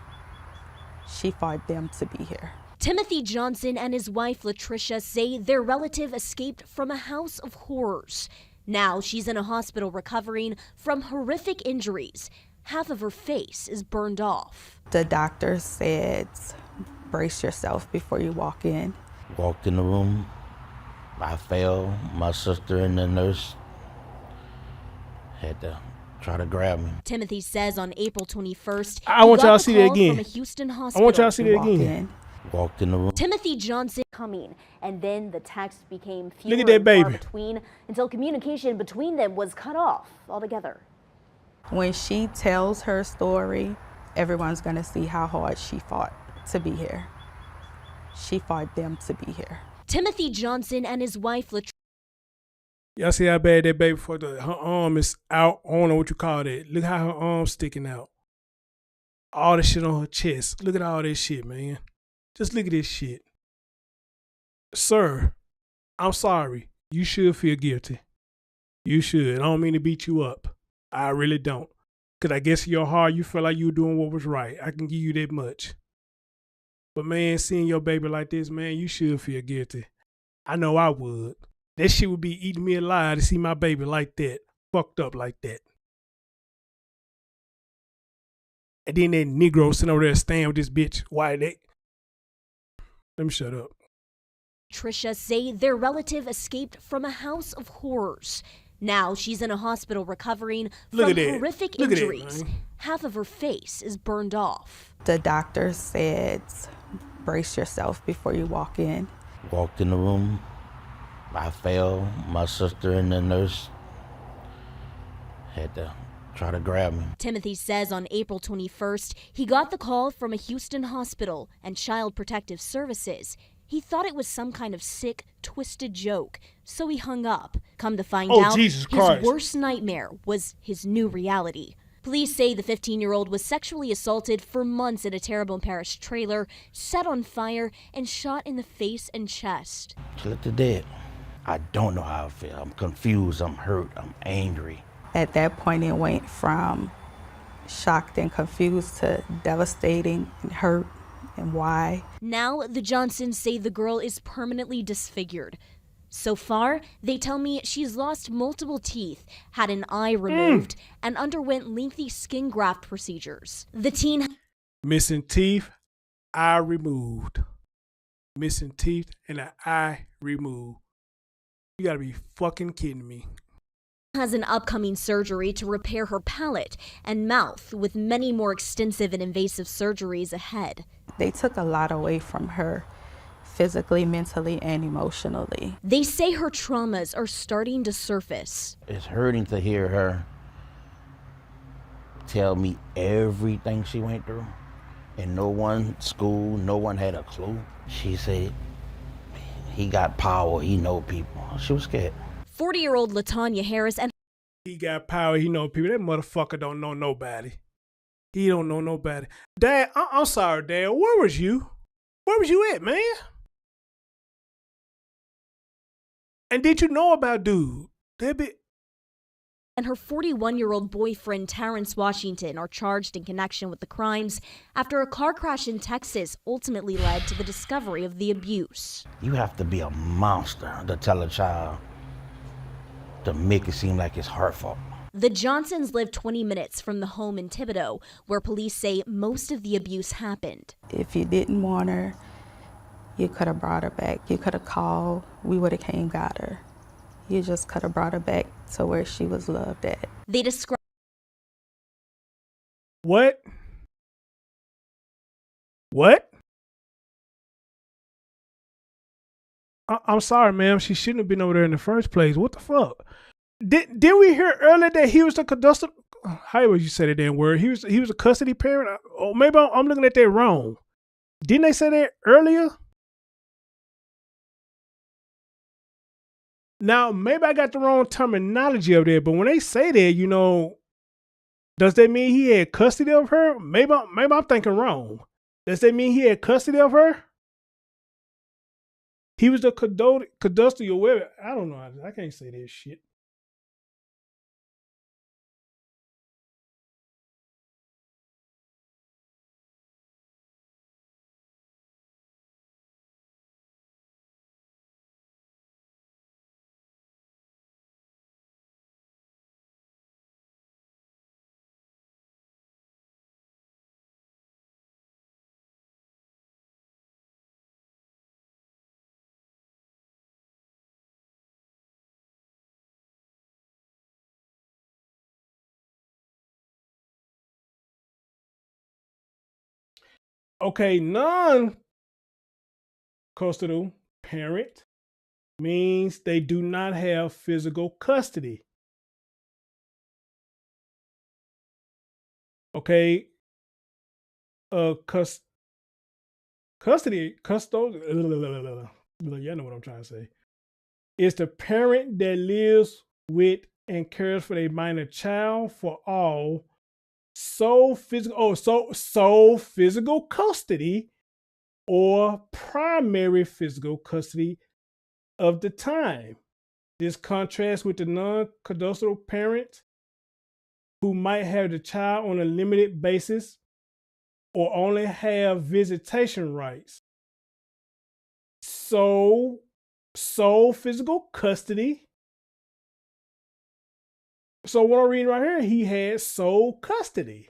[SPEAKER 9] She fought them to be here.
[SPEAKER 4] Timothy Johnson and his wife Latricia say their relative escaped from a house of horrors. Now she's in a hospital recovering from horrific injuries. Half of her face is burned off.
[SPEAKER 9] The doctor said, brace yourself before you walk in.
[SPEAKER 8] Walked in the room. I fell. My sister and the nurse had to try to grab me.
[SPEAKER 4] Timothy says on April 21st,
[SPEAKER 1] I want y'all to see that
[SPEAKER 4] again.
[SPEAKER 1] From
[SPEAKER 4] a Houston hospital.
[SPEAKER 1] I want y'all to see that again.
[SPEAKER 8] Walked in the room.
[SPEAKER 4] Timothy Johnson
[SPEAKER 11] coming, and then the text became
[SPEAKER 1] fewer and far
[SPEAKER 11] between until communication between them was cut off altogether.
[SPEAKER 9] When she tells her story, everyone's going to see how hard she fought to be here. She fought them to be here.
[SPEAKER 4] Timothy Johnson and his wife
[SPEAKER 1] Y'all see how bad that baby for her arm is out. I don't know what you call that. Look how her arm's sticking out. All the shit on her chest. Look at all this shit, man. Just look at this shit. Sir, I'm sorry. You should feel guilty. You should. I don't mean to beat you up. I really don't. Because I guess in your heart, you feel like you were doing what was right. I can give you that much. But man, seeing your baby like this, man, you should feel guilty. I know I would. That shit would be eating me alive to see my baby like that. Fucked up like that. And then that Negro sitting over there staying with this bitch. Why they? Let me shut up.
[SPEAKER 4] Tricia say their relative escaped from a house of horrors. Now she's in a hospital recovering from horrific injuries. Half of her face is burned off.
[SPEAKER 9] The doctor said, brace yourself before you walk in.
[SPEAKER 8] Walked in the room. I fell. My sister and the nurse had to try to grab me.
[SPEAKER 4] Timothy says on April 21st, he got the call from a Houston hospital and Child Protective Services. He thought it was some kind of sick, twisted joke, so he hung up. Come to find out, his worst nightmare was his new reality. Police say the 15-year-old was sexually assaulted for months in a Terrebonne Parish trailer, set on fire, and shot in the face and chest.
[SPEAKER 8] She looked dead. I don't know how I feel. I'm confused, I'm hurt, I'm angry.
[SPEAKER 9] At that point, it went from shocked and confused to devastating and hurt and why.
[SPEAKER 4] Now, the Johnsons say the girl is permanently disfigured. So far, they tell me she's lost multiple teeth, had an eye removed, and underwent lengthy skin graft procedures. The teen...
[SPEAKER 1] Missing teeth, eye removed. Missing teeth and an eye removed. You gotta be fucking kidding me.
[SPEAKER 4] Has an upcoming surgery to repair her palate and mouth, with many more extensive and invasive surgeries ahead.
[SPEAKER 9] They took a lot away from her, physically, mentally, and emotionally.
[SPEAKER 4] They say her traumas are starting to surface.
[SPEAKER 8] It's hurting to hear her tell me everything she went through, and no one had a clue. She said, he got power, he know people. She was scared.
[SPEAKER 4] 40-year-old Latonya Harris and...
[SPEAKER 1] He got power, he know people. That motherfucker don't know nobody. He don't know nobody. Dad, I'm sorry, Dad. Where was you? Where was you at, man? And did you know about dude?
[SPEAKER 4] And her 41-year-old boyfriend, Terrence Washington, are charged in connection with the crimes after a car crash in Texas ultimately led to the discovery of the abuse.
[SPEAKER 8] You have to be a monster to tell a child to make it seem like it's her fault.
[SPEAKER 4] The Johnsons live 20 minutes from the home in Thibodaux, where police say most of the abuse happened.
[SPEAKER 9] If you didn't want her, you could have brought her back. You could have called. We would have came got her. You just could have brought her back to where she was loved at.
[SPEAKER 4] They describe...
[SPEAKER 1] What? What? I'm sorry, ma'am. She shouldn't have been over there in the first place. What the fuck? Did we hear earlier that he was the custody? How would you say that damn word? He was a custody parent. Oh, maybe I'm looking at that wrong. Didn't they say that earlier? Now maybe I got the wrong terminology of that, but when they say that, you know, does that mean he had custody of her? Maybe I'm thinking wrong. Does that mean he had custody of her? He was the custodial whatever. I don't know. I can't say that shit. Okay, non-custodial parent means they do not have physical custody. Okay, custodial, you know what I'm trying to say. It's the parent that lives with and cares for their minor child for all sole physical custody or primary physical custody of the time. This contrasts with the non-custodial parent who might have the child on a limited basis or only have visitation rights. So, sole physical custody. So what I'm reading right here, he had sole custody.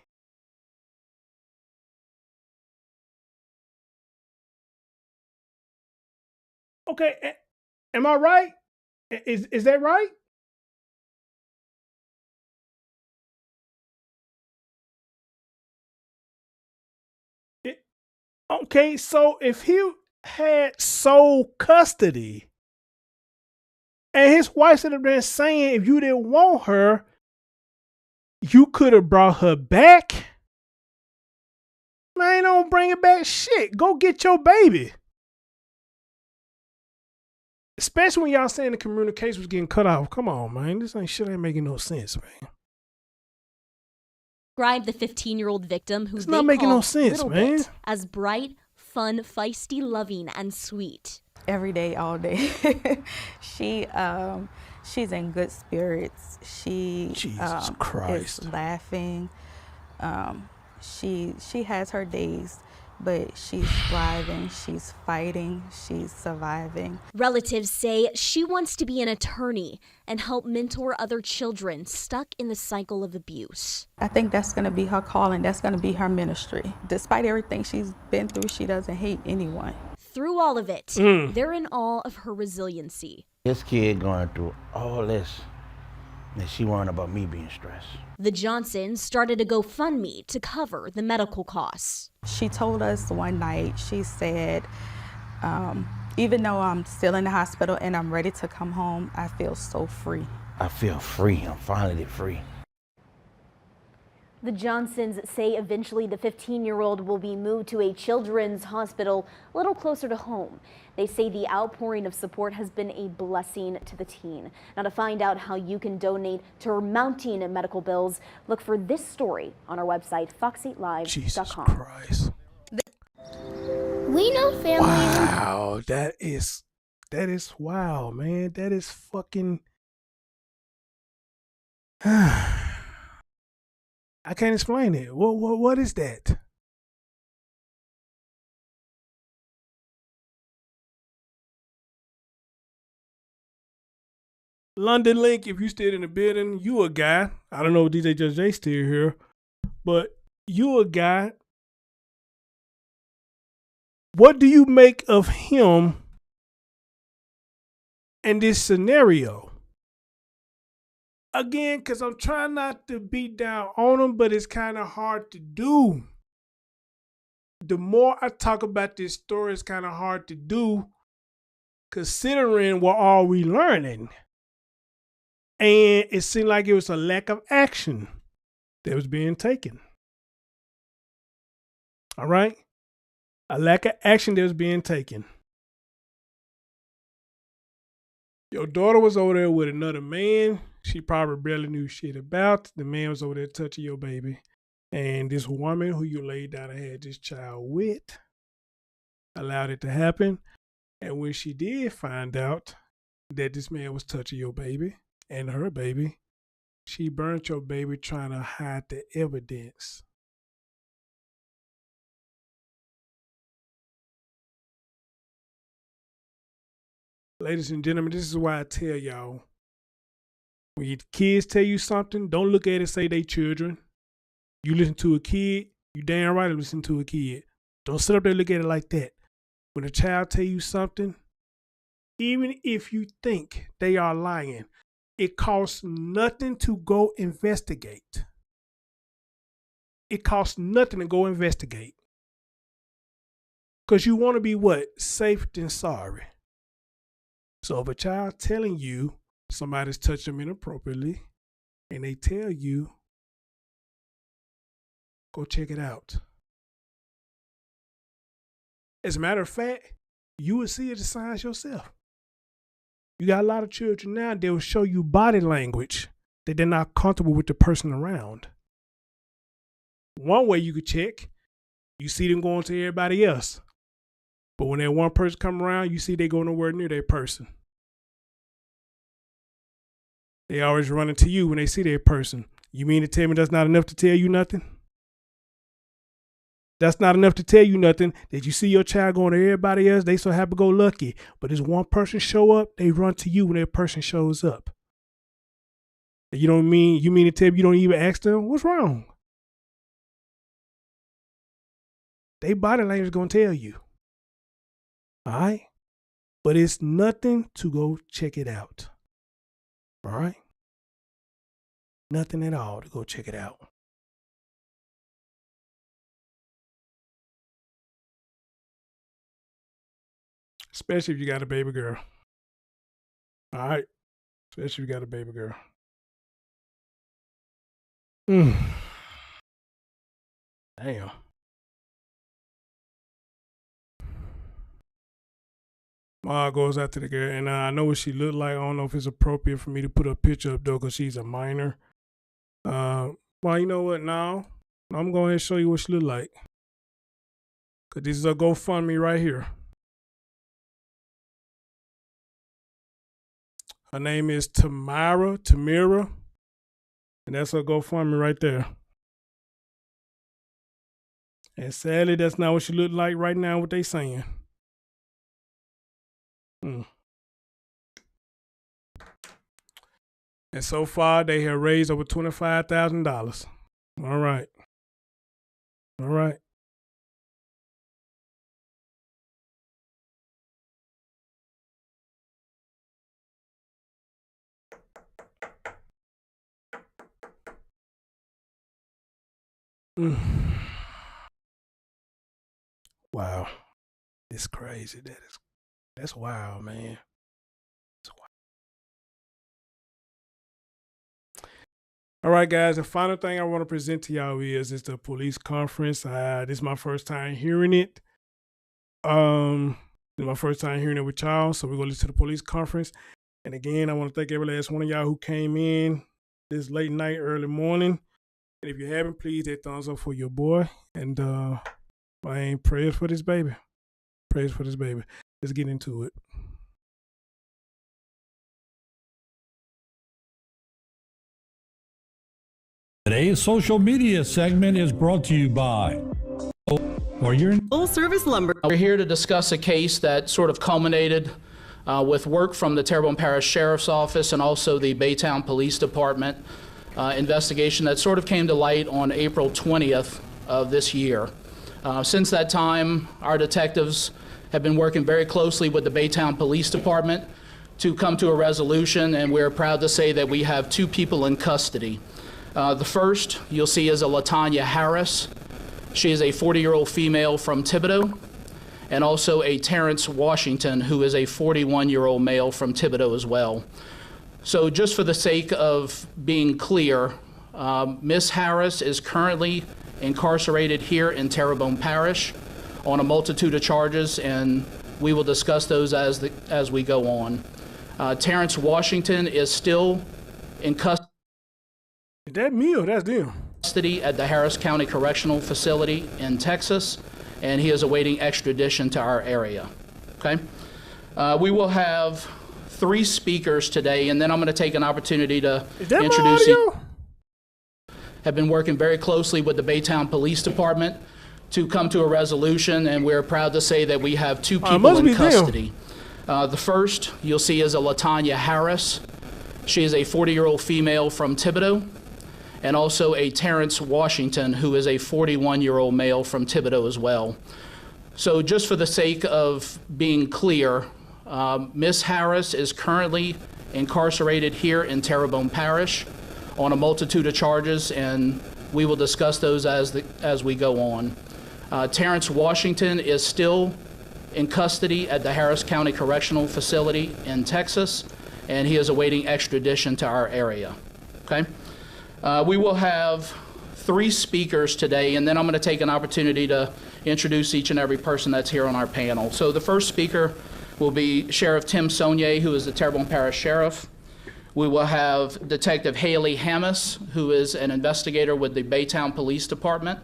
[SPEAKER 1] Okay, am I right? Is that right? Okay, so if he had sole custody, and his wife should have been saying, if you didn't want her, you could have brought her back. Man, don't bring it back. Shit, go get your baby. Especially when y'all saying the communication was getting cut off. Come on, man. This shit ain't making no sense, man.
[SPEAKER 4] Describe the 15-year-old victim who
[SPEAKER 1] it's
[SPEAKER 4] they
[SPEAKER 1] not making
[SPEAKER 4] call
[SPEAKER 1] no sense, man.
[SPEAKER 4] Bit, as bright, fun, feisty, loving, and sweet.
[SPEAKER 9] Every day, all day. She's in good spirits. She
[SPEAKER 1] Jesus Christ.
[SPEAKER 9] is laughing. She has her days, but she's thriving, she's fighting, she's surviving.
[SPEAKER 4] Relatives say she wants to be an attorney and help mentor other children stuck in the cycle of abuse.
[SPEAKER 9] I think that's going to be her calling, that's going to be her ministry. Despite everything she's been through, she doesn't hate anyone.
[SPEAKER 4] Through all of it, they're in awe of her resiliency.
[SPEAKER 8] This kid going through all this, and she worrying about me being stressed.
[SPEAKER 4] The Johnsons started a GoFundMe to cover the medical costs.
[SPEAKER 9] She told us one night, she said, even though I'm still in the hospital and I'm ready to come home, I feel so free.
[SPEAKER 8] I feel free. I'm finally free.
[SPEAKER 13] The Johnsons say eventually the 15-year-old will be moved to a children's hospital a little closer to home. They say the outpouring of support has been a blessing to the teen. Now, to find out how you can donate to her mounting medical bills, look for this story on our website, fox8live.com.
[SPEAKER 1] Jesus Christ.
[SPEAKER 14] We know family.
[SPEAKER 1] Wow, that is wow, man. That is fucking. I can't explain it. What is that? London Link, if you still in the building, you a guy. I don't know if DJ Judge J still here, but you a guy. What do you make of him in this scenario? Again, because I'm trying not to beat down on him, but it's kind of hard to do. The more I talk about this story, it's kind of hard to do, considering what are we learning. And it seemed like it was a lack of action that was being taken. All right? A lack of action that was being taken. Your daughter was over there with another man. She probably barely knew shit about. The man was over there touching your baby. And this woman who you laid down and had this child with allowed it to happen. And when she did find out that this man was touching your baby and her baby, she burnt your baby trying to hide the evidence. Ladies and gentlemen, this is why I tell y'all, when your kids tell you something, don't look at it and say they children. You listen to a kid, you damn right to listen to a kid. Don't sit up there and look at it like that. When a child tell you something, even if you think they are lying, it costs nothing to go investigate. It costs nothing to go investigate. Because you want to be what? Safe than sorry. So if a child telling you somebody's touched them inappropriately and they tell you, go check it out. As a matter of fact, you will see the signs yourself. You got a lot of children now that will show you body language that they're not comfortable with the person around. One way you could check, you see them going to everybody else. But when that one person come around, you see they go nowhere near that person. They always running to you when they see that person. You mean to tell me that's not enough to tell you nothing? That's not enough to tell you nothing. That you see your child going to everybody else, they so happy go lucky. But as one person show up, they run to you when that person shows up. You don't mean, you mean to tell me you don't even ask them, what's wrong? They body language is going to tell you. All right? But it's nothing to go check it out. All right? Nothing at all to go check it out. Especially if you got a baby girl. All right? Especially if you got a baby girl. Damn. My heart goes out to the girl, and I know what she looked like. I don't know if it's appropriate for me to put a picture up, though, because she's a minor. Well, you know what? Now, I'm going to show you what she looked like. Because this is a GoFundMe right here. Her name is Tamira, and that's her GoFundMe right there. And sadly, that's not what she look like right now, what they saying. And so far, they have raised over $25,000. All right. All right. Wow. It's crazy. That's wild, man. That's wild. All right, guys. The final thing I want to present to y'all is the police conference. This is my first time hearing it. This is my first time hearing it with y'all. So we're gonna listen to the police conference. And again, I want to thank every last one of y'all who came in this late night, early morning. And if you haven't, please hit thumbs up for your boy. And prayers for this baby. Prayers for this baby. Let's get into it.
[SPEAKER 15] Today's social media segment is brought to you by
[SPEAKER 16] Full Service Lumber. We're here to discuss a case that sort of culminated with work from the Terrebonne Parish Sheriff's Office and also the Baytown Police Department investigation that sort of came to light on April 20th of this year. Since that time, our detectives have been working very closely with the Baytown Police Department to come to a resolution, and we're proud to say that we have 2 people in custody. The first you'll see is a Latonya Harris. She is a 40-year-old female from Thibodaux, and also a Terrence Washington, who is a 41-year-old male from Thibodaux as well. So just for the sake of being clear, Ms. Harris is currently incarcerated here in Terrebonne Parish on a multitude of charges, and we will discuss those as we go on. Terrence Washington is still in custody.
[SPEAKER 1] Is that me or that's them?
[SPEAKER 16] Custody at the Harris County Correctional Facility in Texas, and he is awaiting extradition to our area. Okay? We will have 3 speakers today, and then I'm going to take an opportunity to introduce you. Have been working very closely with the Baytown Police Department to come to a resolution, and we're proud to say that we have 2 people in custody. The first you'll see is a Latonya Harris. She is a 40-year-old female from Thibodaux, and also a Terrence Washington, who is a 41-year-old male from Thibodaux as well. So just for the sake of being clear, Ms. Harris is currently incarcerated here in Terrebonne Parish on a multitude of charges, and we will discuss those as we go on. Terrence Washington is still in custody at the Harris County Correctional Facility in Texas, and he is awaiting extradition to our area. Okay? We will have 3 speakers today, and then I'm going to take an opportunity to introduce each and every person that's here on our panel. So the first speaker will be Sheriff Tim Soignet, who is the Terrebonne Parish Sheriff. We will have Detective Haley Hammis, who is an investigator with the Baytown Police Department,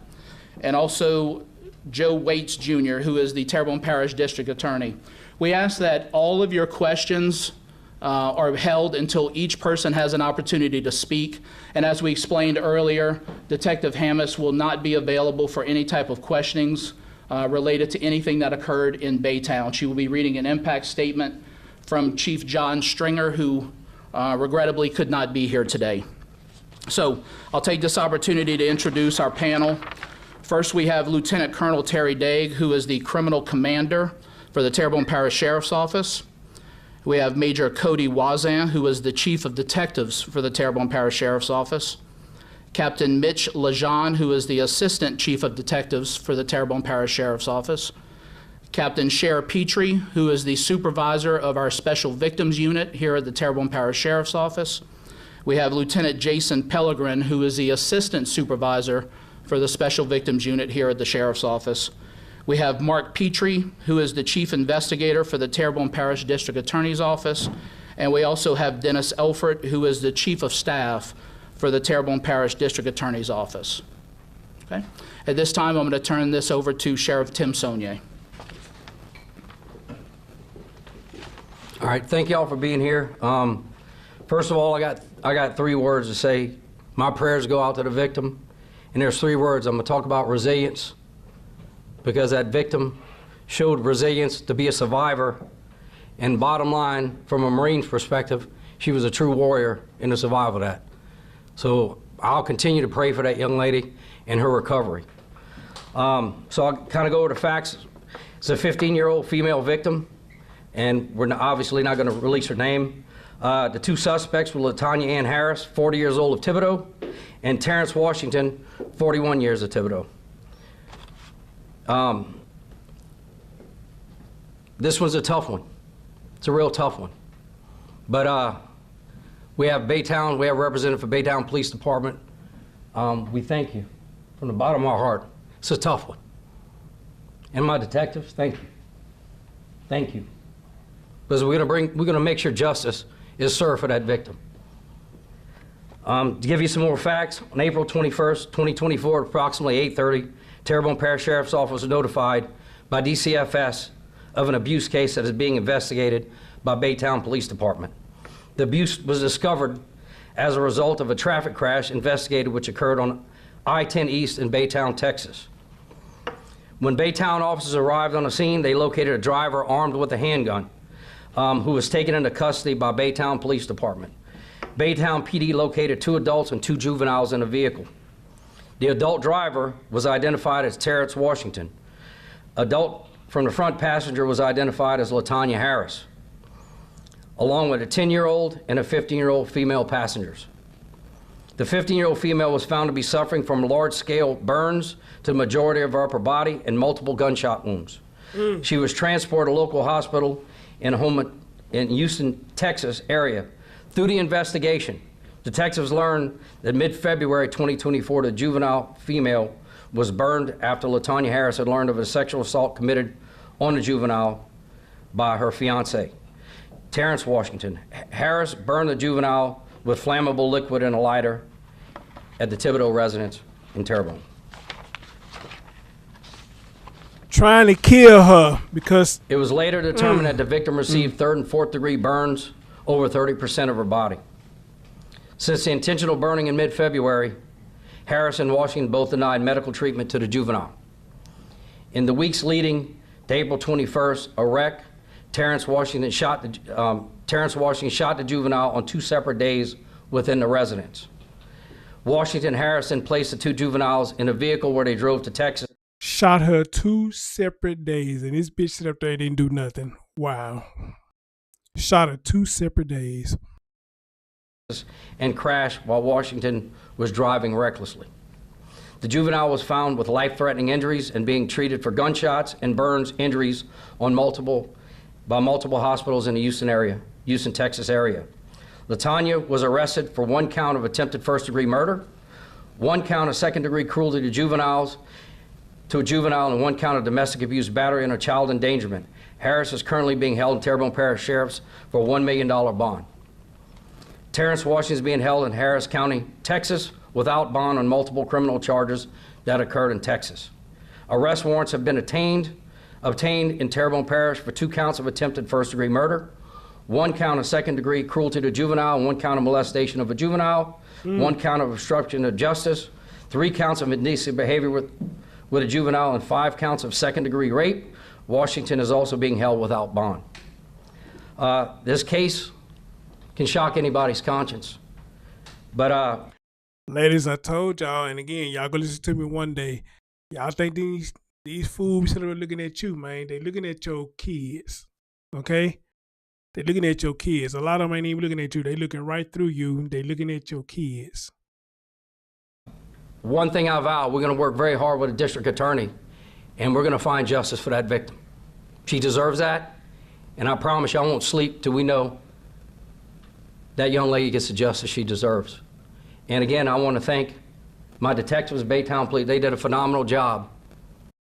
[SPEAKER 16] and also Joe Waits Jr., who is the Terrebonne Parish District Attorney. We ask that all of your questions are held until each person has an opportunity to speak. And as we explained earlier, Detective Hammis will not be available for any type of questionings related to anything that occurred in Baytown. She will be reading an impact statement from Chief John Stringer, who regrettably could not be here today. So I'll take this opportunity to introduce our panel. First, we have Lieutenant Colonel Terry Daig, who is the Criminal Commander for the Terrebonne Parish Sheriff's Office. We have Major Cody Wazan, who is the Chief of Detectives for the Terrebonne Parish Sheriff's Office. Captain Mitch Lejean, who is the Assistant Chief of Detectives for the Terrebonne Parish Sheriff's Office. Captain Cher Petrie, who is the Supervisor of our Special Victims Unit here at the Terrebonne Parish Sheriff's Office. We have Lieutenant Jason Pellegrin, who is the Assistant Supervisor for the Special Victims Unit here at the Sheriff's Office. We have Mark Petrie, who is the Chief Investigator for the Terrebonne Parish District Attorney's Office. And we also have Dennis Elfert, who is the Chief of Staff for the Terrebonne Parish District Attorney's Office. Okay. At this time, I'm going to turn this over to Sheriff Tim Soignet.
[SPEAKER 3] All right, thank y'all for being here. First of all, I got 3 words to say. My prayers go out to the victim, and there's 3 words. I'm gonna talk about resilience, because that victim showed resilience to be a survivor. And bottom line, from a Marine's perspective, she was a true warrior in the survival of that. So I'll continue to pray for that young lady and her recovery. So I'll kind of go over the facts. It's a 15-year-old female victim, and we're obviously not going to release her name. The two suspects were Latonya Ann Harris, 40 years old of Thibodaux, and Terrence Washington, 41 years of Thibodaux. This one's a tough one. It's a real tough one. But we have Baytown, we have a representative for Baytown Police Department. We thank you from the bottom of our heart. It's a tough one. And my detectives, thank you. Thank you. Because we're gonna make sure justice is served for that victim. To give you some more facts, on April 21st, 2024, at approximately 8:30, Terrebonne Parish Sheriff's Office was notified by DCFS of an abuse case that is being investigated by Baytown Police Department. The abuse was discovered as a result of a traffic crash investigated which occurred on I-10 East in Baytown, Texas. When Baytown officers arrived on the scene, they located a driver armed with a handgun who was taken into custody by Baytown Police Department. Baytown PD located 2 adults and 2 juveniles in a vehicle. The adult driver was identified as Terrence Washington. Adult from the front passenger was identified as Latonya Harris, along with a 10-year-old and a 15-year-old female passengers. The 15-year-old female was found to be suffering from large-scale burns to the majority of her upper body and multiple gunshot wounds. She was transported to a local hospital in a home in Houston, Texas area. Through the investigation, detectives learned that mid-February 2024, the juvenile female was burned after Latonya Harris had learned of a sexual assault committed on the juvenile by her fiance, Terrence Washington. Harris burned the juvenile with flammable liquid in a lighter at the Thibodaux residence in Terrebonne.
[SPEAKER 1] Trying to kill her because
[SPEAKER 3] it was later determined that the victim received 3rd and 4th degree burns over 30% of her body. Since the intentional burning in mid-February, Harris and Washington both denied medical treatment to the juvenile. In the weeks leading to April 21st, a wreck, Terrence Washington shot the juvenile on 2 separate days within the residence. Washington and Harris then placed the 2 juveniles in a vehicle where they drove to Texas.
[SPEAKER 1] Shot her 2 separate days, and this bitch sit up there and didn't do nothing. Wow. Shot her 2 separate days.
[SPEAKER 3] And crashed while Washington was driving recklessly. The juvenile was found with life-threatening injuries and being treated for gunshots and burns injuries on multiple hospitals in the Houston, Texas area. Latonya was arrested for 1 count of attempted first-degree murder, 1 count of second-degree cruelty to a juvenile, and 1 count of domestic abuse, battery, and a child endangerment. Harris is currently being held in Terrebonne Parish Sheriff's for a $1 million bond. Terrence Washington is being held in Harris County, Texas, without bond on multiple criminal charges that occurred in Texas. Arrest warrants have been obtained in Terrebonne Parish for 2 counts of attempted first-degree murder, 1 count of second-degree cruelty to a juvenile, and 1 count of molestation of a juvenile, 1 count of obstruction of justice, 3 counts of indecent behavior with a juvenile, and 5 counts of second-degree rape. Washington is also being held without bond. This case can shock anybody's conscience. But
[SPEAKER 1] ladies, I told y'all, and again, y'all go listen to me one day. Y'all think these fools are looking at you, man. They looking at your kids, okay? They looking at your kids. A lot of them ain't even looking at you. They looking right through you. They looking at your kids.
[SPEAKER 3] One thing I vow, we're going to work very hard with the district attorney, and we're going to find justice for that victim. She deserves that, and I promise you I won't sleep till we know that young lady gets the justice she deserves. And again, I want to thank my detectives, Baytown Police. They did a phenomenal job.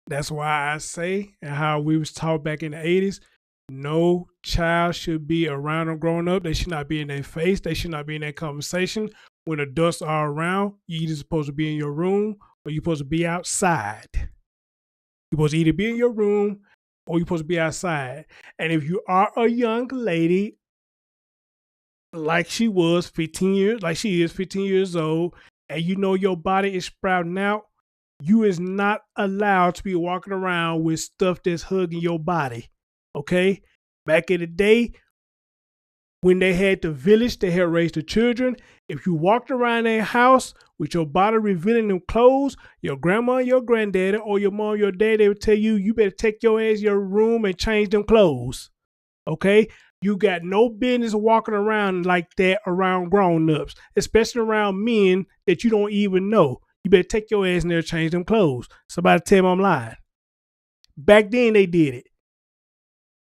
[SPEAKER 1] That's why I say, and how we was taught back in the 80s, no child should be around them growing up. They should not be in their face. They should not be in that conversation. When adults are around, you're either supposed to be in your room or you're supposed to be outside. You're supposed to either be in your room or you're supposed to be outside. And if you are a young lady, like she was 15 years, like she is 15 years old, and you know your body is sprouting out, You is not allowed to be walking around with stuff that's hugging your body. Okay? Back in the day, when they had the village, they had raised the children. If you walked around their house with your body revealing them clothes, your grandma, your granddaddy, or your mom, your dad, they would tell you, you better take your ass to your room and change them clothes. Okay? You got no business walking around like that around grown-ups, especially around men that you don't even know. You better take your ass in there and change them clothes. Somebody tell me I'm lying. Back then, they did it.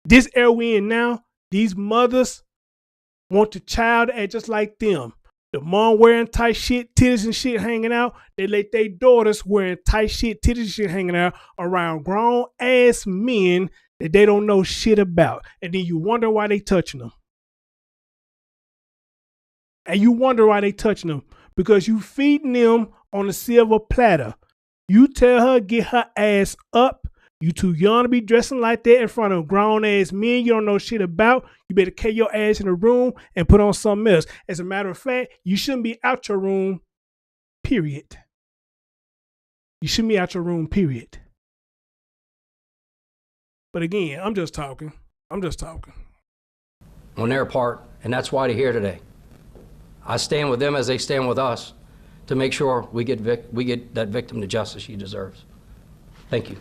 [SPEAKER 1] This era we in now, these mothers want the child to act just like them. The mom wearing tight shit, titties and shit hanging out. They let their daughters wearing tight shit, titties and shit hanging out around grown ass men that they don't know shit about. And then you wonder why they touching them. And you wonder why they touching them. Because you feeding them on a silver platter. You tell her, get her ass up. You too young to be dressing like that in front of grown ass men you don't know shit about. You better carry your ass in the room and put on something else. As a matter of fact, you shouldn't be out your room, period. You shouldn't be out your room, period. But again, I'm just talking.
[SPEAKER 3] On their part, and that's why they're here today. I stand with them as they stand with us to make sure we get that victim the justice she deserves. Thank you.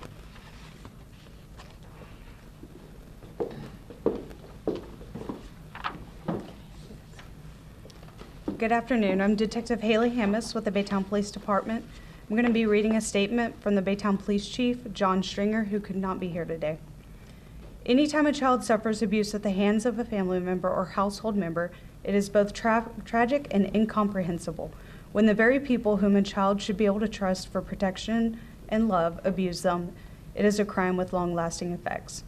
[SPEAKER 17] Good afternoon. I'm Detective Haley Hammis with the Baytown Police Department. I'm going to be reading a statement from the Baytown Police Chief, John Stringer, who could not be here today. Anytime a child suffers abuse at the hands of a family member or household member, it is both tragic and incomprehensible. When the very people whom a child should be able to trust for protection and love abuse them, it is a crime with long-lasting effects.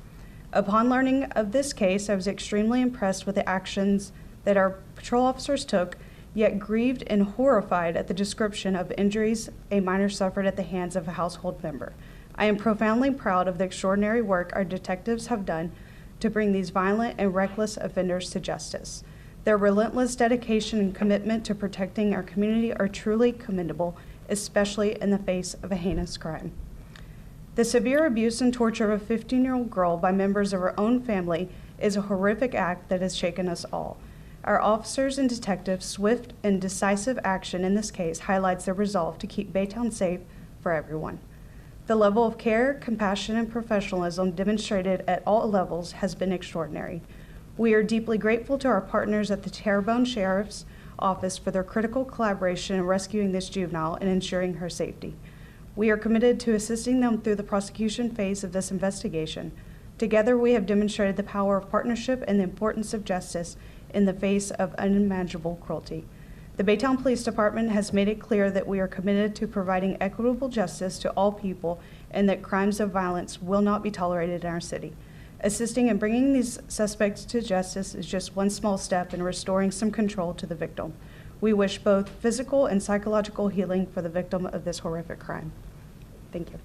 [SPEAKER 17] Upon learning of this case, I was extremely impressed with the actions that our patrol officers took, yet grieved and horrified at the description of injuries a minor suffered at the hands of a household member. I am profoundly proud of the extraordinary work our detectives have done to bring these violent and reckless offenders to justice. Their relentless dedication and commitment to protecting our community are truly commendable, especially in the face of a heinous crime. The severe abuse and torture of a 15-year-old girl by members of her own family is a horrific act that has shaken us all. Our officers and detectives' swift and decisive action in this case highlights their resolve to keep Baytown safe for everyone. The level of care, compassion, and professionalism demonstrated at all levels has been extraordinary. We are deeply grateful to our partners at the Terrebonne Sheriff's Office for their critical collaboration in rescuing this juvenile and ensuring her safety. We are committed to assisting them through the prosecution phase of this investigation. Together, we have demonstrated the power of partnership and the importance of justice in the face of unimaginable cruelty. The Baytown Police Department has made it clear that we are committed to providing equitable justice to all people and that crimes of violence will not be tolerated in our city. Assisting in bringing these suspects to justice is just one small step in restoring some control to the victim. We wish both physical and psychological healing for the victim of this horrific crime. Thank you.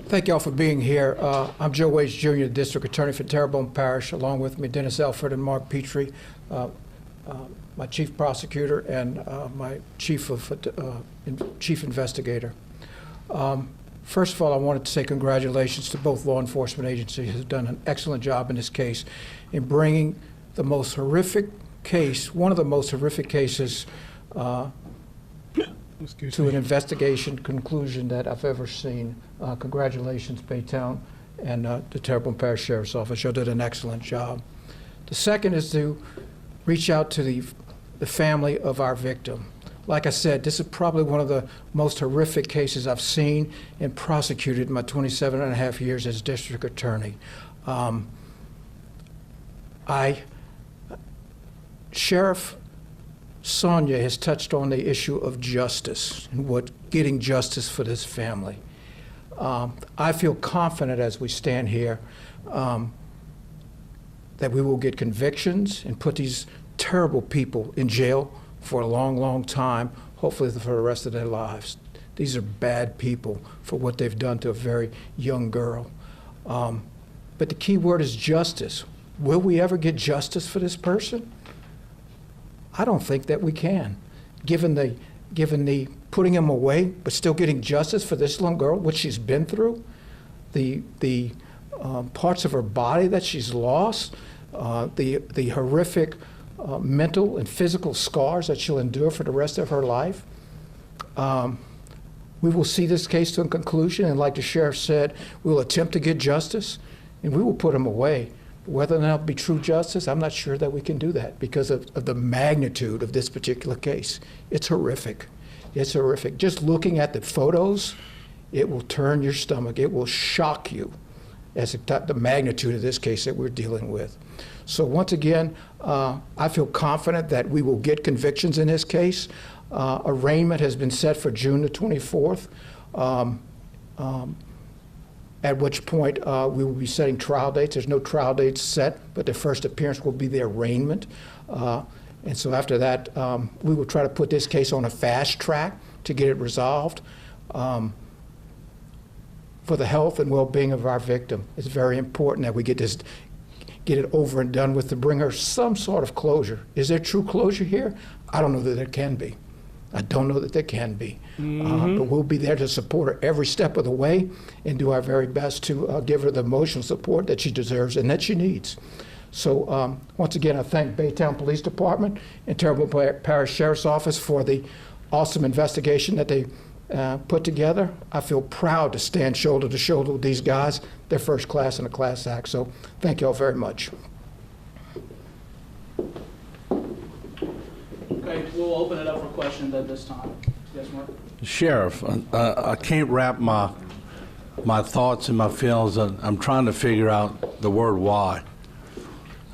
[SPEAKER 5] Thank you all for being here. I'm Joe Waits, Jr., District Attorney for Terrebonne Parish. Along with me, Dennis Elford and Mark Petrie, my Chief Prosecutor and my Chief Investigator. First of all, I wanted to say congratulations to both law enforcement agencies who have done an excellent job in this case in bringing the most horrific case, one of the most horrific cases, to an investigation conclusion that I've ever seen. Congratulations, Baytown and the Terrebonne Parish Sheriff's Office. You did an excellent job. The second is to reach out to the family of our victim. Like I said, this is probably one of the most horrific cases I've seen and prosecuted in my 27 and a half years as district attorney. Sheriff Soignet has touched on the issue of justice and getting justice for this family. I feel confident as we stand here that we will get convictions and put these terrible people in jail for a long, long time, hopefully for the rest of their lives. These are bad people for what they've done to a very young girl. But the key word is justice. Will we ever get justice for this person? I don't think that we can. Given the putting him away, but still getting justice for this little girl, what she's been through, the parts of her body that she's lost, the horrific mental and physical scars that she'll endure for the rest of her life. We will see this case to a conclusion, and like the sheriff said, we'll attempt to get justice, and we will put him away. Whether or not it'll be true justice, I'm not sure that we can do that because of the magnitude of this particular case. It's horrific. It's horrific. Just looking at the photos, it will turn your stomach. It will shock you as the magnitude of this case that we're dealing with. So once again, I feel confident that we will get convictions in this case. Arraignment has been set for June the 24th. At which point we will be setting trial dates. There's no trial dates set, but the first appearance will be the arraignment. And so after that, we will try to put this case on a fast track to get it resolved for the health and well-being of our victim. It's very important that we get it over and done with to bring her some sort of closure. Is there true closure here? I don't know that there can be. I don't know that there can be. But we'll be there to support her every step of the way and do our very best to give her the emotional support that she deserves and that she needs. So once again, I thank Baytown Police Department and Terrebonne Parish Sheriff's Office for the awesome investigation that they put together. I feel proud to stand shoulder to shoulder with these guys. They're first class in a class act. So thank you all very much.
[SPEAKER 16] Okay, we'll open it up for questions at this time. Yes, Mark?
[SPEAKER 18] Sheriff, I can't wrap my thoughts and my feelings. I'm trying to figure out the word why.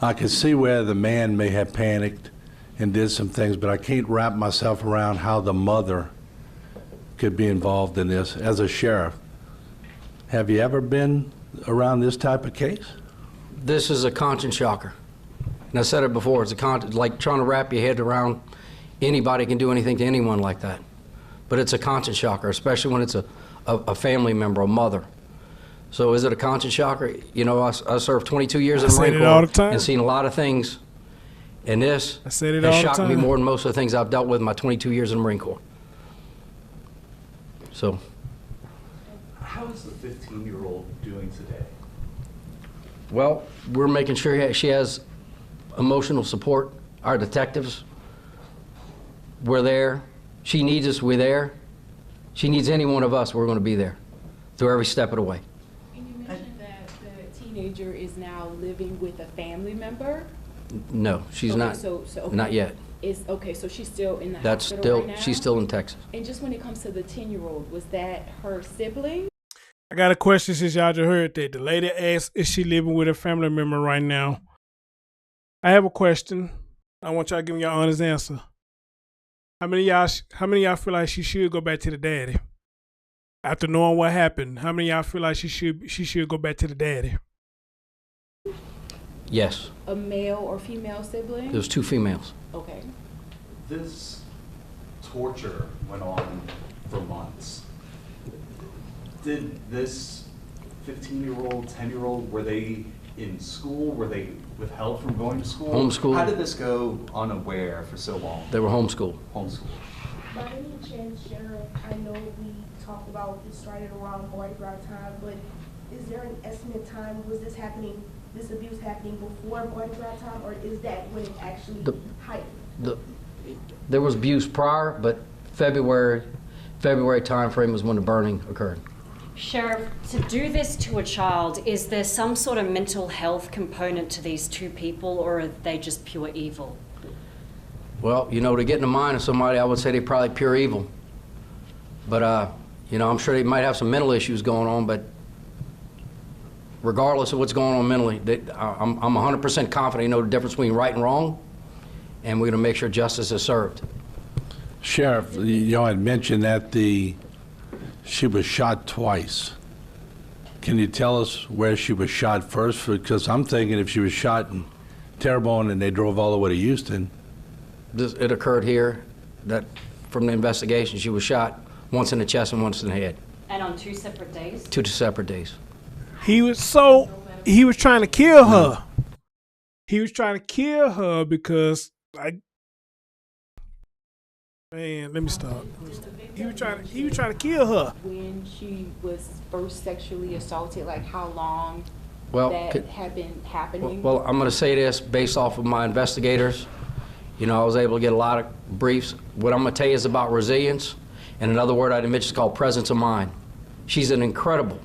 [SPEAKER 18] I can see where the man may have panicked and did some things, but I can't wrap myself around how the mother could be involved in this. As a sheriff, have you ever been around this type of case?
[SPEAKER 3] This is a conscience shocker. And I said it before, it's like trying to wrap your head around anybody can do anything to anyone like that. But it's a conscience shocker, especially when it's a family member, a mother. So is it a conscience shocker? You know, I served 22 years in the Marine Corps and seen a lot of things, and this has shocked me more than most of the things I've dealt with in my 22 years in the Marine Corps. So.
[SPEAKER 19] How is the 15-year-old doing today?
[SPEAKER 3] Well, we're making sure she has emotional support. Our detectives, we're there. She needs us, we're there. She needs any one of us, we're going to be there through every step of the way.
[SPEAKER 20] And you mentioned that the teenager is now living with a family member?
[SPEAKER 3] No, she's not.
[SPEAKER 20] Okay.
[SPEAKER 3] Not yet.
[SPEAKER 20] Okay, so she's still in the
[SPEAKER 3] That's
[SPEAKER 20] hospital
[SPEAKER 3] still,
[SPEAKER 20] right now?
[SPEAKER 3] she's still in Texas.
[SPEAKER 20] And just when it comes to the 10-year-old, was that her sibling?
[SPEAKER 1] I got a question since y'all just heard that. The lady asked, is she living with a family member right now? I have a question. I want y'all to give me your honest answer. How many of y'all feel like she should go back to the daddy? After knowing what happened, how many of y'all feel like she should go back to the daddy?
[SPEAKER 3] Yes.
[SPEAKER 20] A male or female sibling?
[SPEAKER 3] There's 2 females.
[SPEAKER 20] Okay.
[SPEAKER 19] This torture went on for months. Did this 15-year-old, 10-year-old, were they in school? Were they withheld from going to school?
[SPEAKER 3] Homeschooled.
[SPEAKER 19] How did this go unaware for so long?
[SPEAKER 3] They were homeschooled.
[SPEAKER 19] Homeschooled.
[SPEAKER 14] By any chance, Sheriff, I know we talked about this started around Mardi Gras time, but is there an estimate time? Was this happening, this abuse happening before Mardi Gras time, or is that when it actually heightened?
[SPEAKER 3] There was abuse prior, but February time frame was when the burning occurred.
[SPEAKER 21] Sheriff, to do this to a child, is there some sort of mental health component to these 2 people, or are they just pure evil?
[SPEAKER 3] Well, you know, to get in the mind of somebody, I would say they're probably pure evil. But, you know, I'm sure they might have some mental issues going on, but regardless of what's going on mentally, I'm 100% confident they know the difference between right and wrong, and we're going to make sure justice is served.
[SPEAKER 18] Sheriff, you know, I'd mentioned that she was shot twice. Can you tell us where she was shot first? Because I'm thinking if she was shot in Terrebonne and they drove all the way to Houston.
[SPEAKER 3] It occurred here. That from the investigation, she was shot once in the chest and once in the head.
[SPEAKER 21] And on 2 separate days?
[SPEAKER 3] 2 separate days.
[SPEAKER 1] He was trying to kill her. he was trying to kill her because, like, man, let me stop. He was trying to kill her.
[SPEAKER 20] When she was first sexually assaulted, like how long that had been happening?
[SPEAKER 3] Well, I'm going to say this based off of my investigators. You know, I was able to get a lot of briefs. What I'm going to tell you is about resilience, and another word I'd mention is called presence of mind. She's an incredible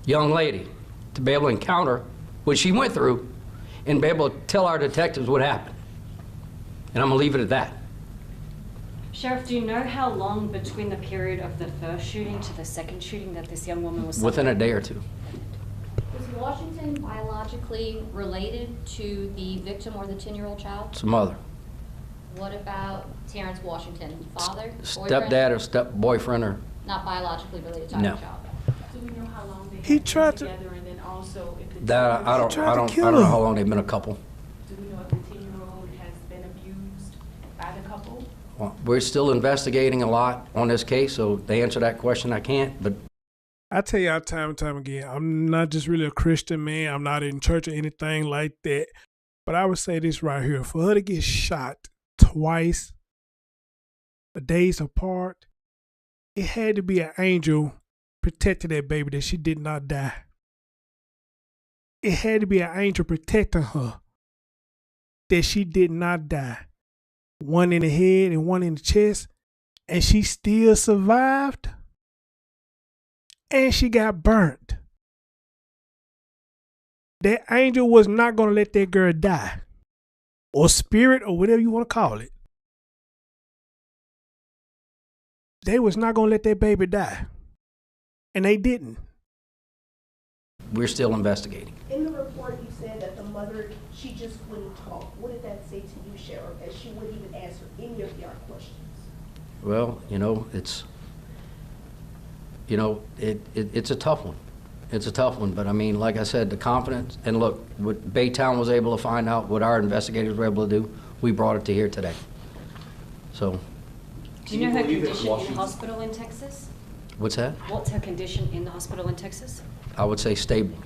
[SPEAKER 3] young lady to be able to encounter what she went through and be able to tell our detectives what happened. And I'm going to leave it at that.
[SPEAKER 21] Sheriff, do you know how long between the period of the first shooting to the second shooting that this young woman was
[SPEAKER 3] Within a day or two.
[SPEAKER 2] Was Washington biologically related to the victim or the 10-year-old child?
[SPEAKER 3] It's a mother.
[SPEAKER 2] What about Terrence Washington? Father?
[SPEAKER 3] Stepdad or step-boyfriend or?
[SPEAKER 2] Not biologically related to
[SPEAKER 3] No.
[SPEAKER 2] the child.
[SPEAKER 20] Do we know how long they
[SPEAKER 1] He
[SPEAKER 20] had
[SPEAKER 1] tried
[SPEAKER 20] been
[SPEAKER 1] to.
[SPEAKER 20] together, and then also if the
[SPEAKER 3] That I don't know how long they've been a couple.
[SPEAKER 20] Do we know if the 10-year-old has been abused by the couple?
[SPEAKER 3] Well, we're still investigating a lot on this case, so to answer that question, I can't, but
[SPEAKER 1] I tell y'all time and time again, I'm not just really a Christian man. I'm not in church or anything like that. But I would say this right here. For her to get shot twice, days apart, it had to be an angel protecting that baby that she did not die. It had to be an angel protecting her that she did not die. One in the head and one in the chest, and she still survived, and she got burnt. That angel was not going to let that girl die, or spirit, or whatever you want to call it. They was not going to let that baby die, and they didn't.
[SPEAKER 3] we're still investigating.
[SPEAKER 14] In the report, you said that the mother, she just wouldn't talk. What did that say to you, Sheriff, that she wouldn't even answer any of your questions?
[SPEAKER 3] Well, it's a tough one. It's a tough one, but I mean, like I said, the confidence, and look, what Baytown was able to find out, what our investigators were able to do, we brought it to here today. So.
[SPEAKER 21] Do you know her condition in hospital in Texas?
[SPEAKER 3] What's that?
[SPEAKER 21] What's her condition in the hospital in Texas?
[SPEAKER 3] I would say stable.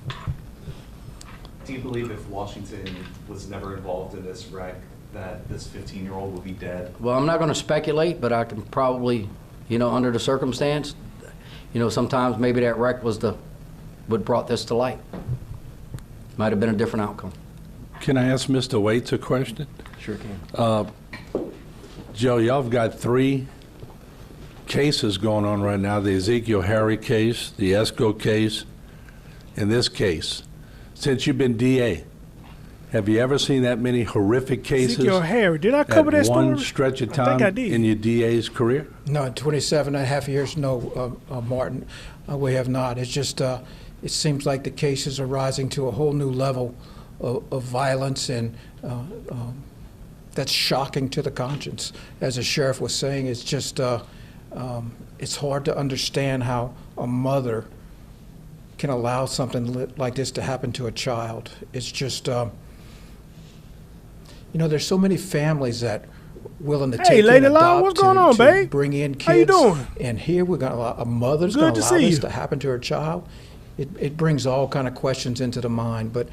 [SPEAKER 19] Do you believe if Washington was never involved in this wreck, that this 15-year-old would be dead?
[SPEAKER 3] Well, I'm not going to speculate, but I can probably, under the circumstance, sometimes maybe that wreck was what brought this to light. Might have been a different outcome.
[SPEAKER 18] Can I ask Mr. Waits a question?
[SPEAKER 3] Sure can.
[SPEAKER 18] Joe, y'all have got 3 cases going on right now, the Ezekiel Harry case, the Esco case, and this case. Since you've been DA, have you ever seen that many horrific cases?
[SPEAKER 1] Ezekiel Harry, did I cover that story?
[SPEAKER 18] One stretch of time
[SPEAKER 1] I think I did.
[SPEAKER 18] in your DA's career?
[SPEAKER 5] No, 27 and a half years, no, Martin, we have not. It's just, it seems like the cases are rising to a whole new level of violence, and that's shocking to the conscience. As the sheriff was saying, it's just, it's hard to understand how a mother can allow something like this to happen to a child. It's just, there's so many families that willing to take
[SPEAKER 1] Lady
[SPEAKER 5] in,
[SPEAKER 1] Law,
[SPEAKER 5] adopt,
[SPEAKER 1] what's going on, babe?
[SPEAKER 5] bring in kids.
[SPEAKER 1] How you doing?
[SPEAKER 5] And here we're going to a mother's
[SPEAKER 1] Good
[SPEAKER 5] going
[SPEAKER 1] to
[SPEAKER 5] to allow
[SPEAKER 1] see
[SPEAKER 5] this
[SPEAKER 1] you.
[SPEAKER 5] to happen to her child. It brings all kind of questions into the mind, but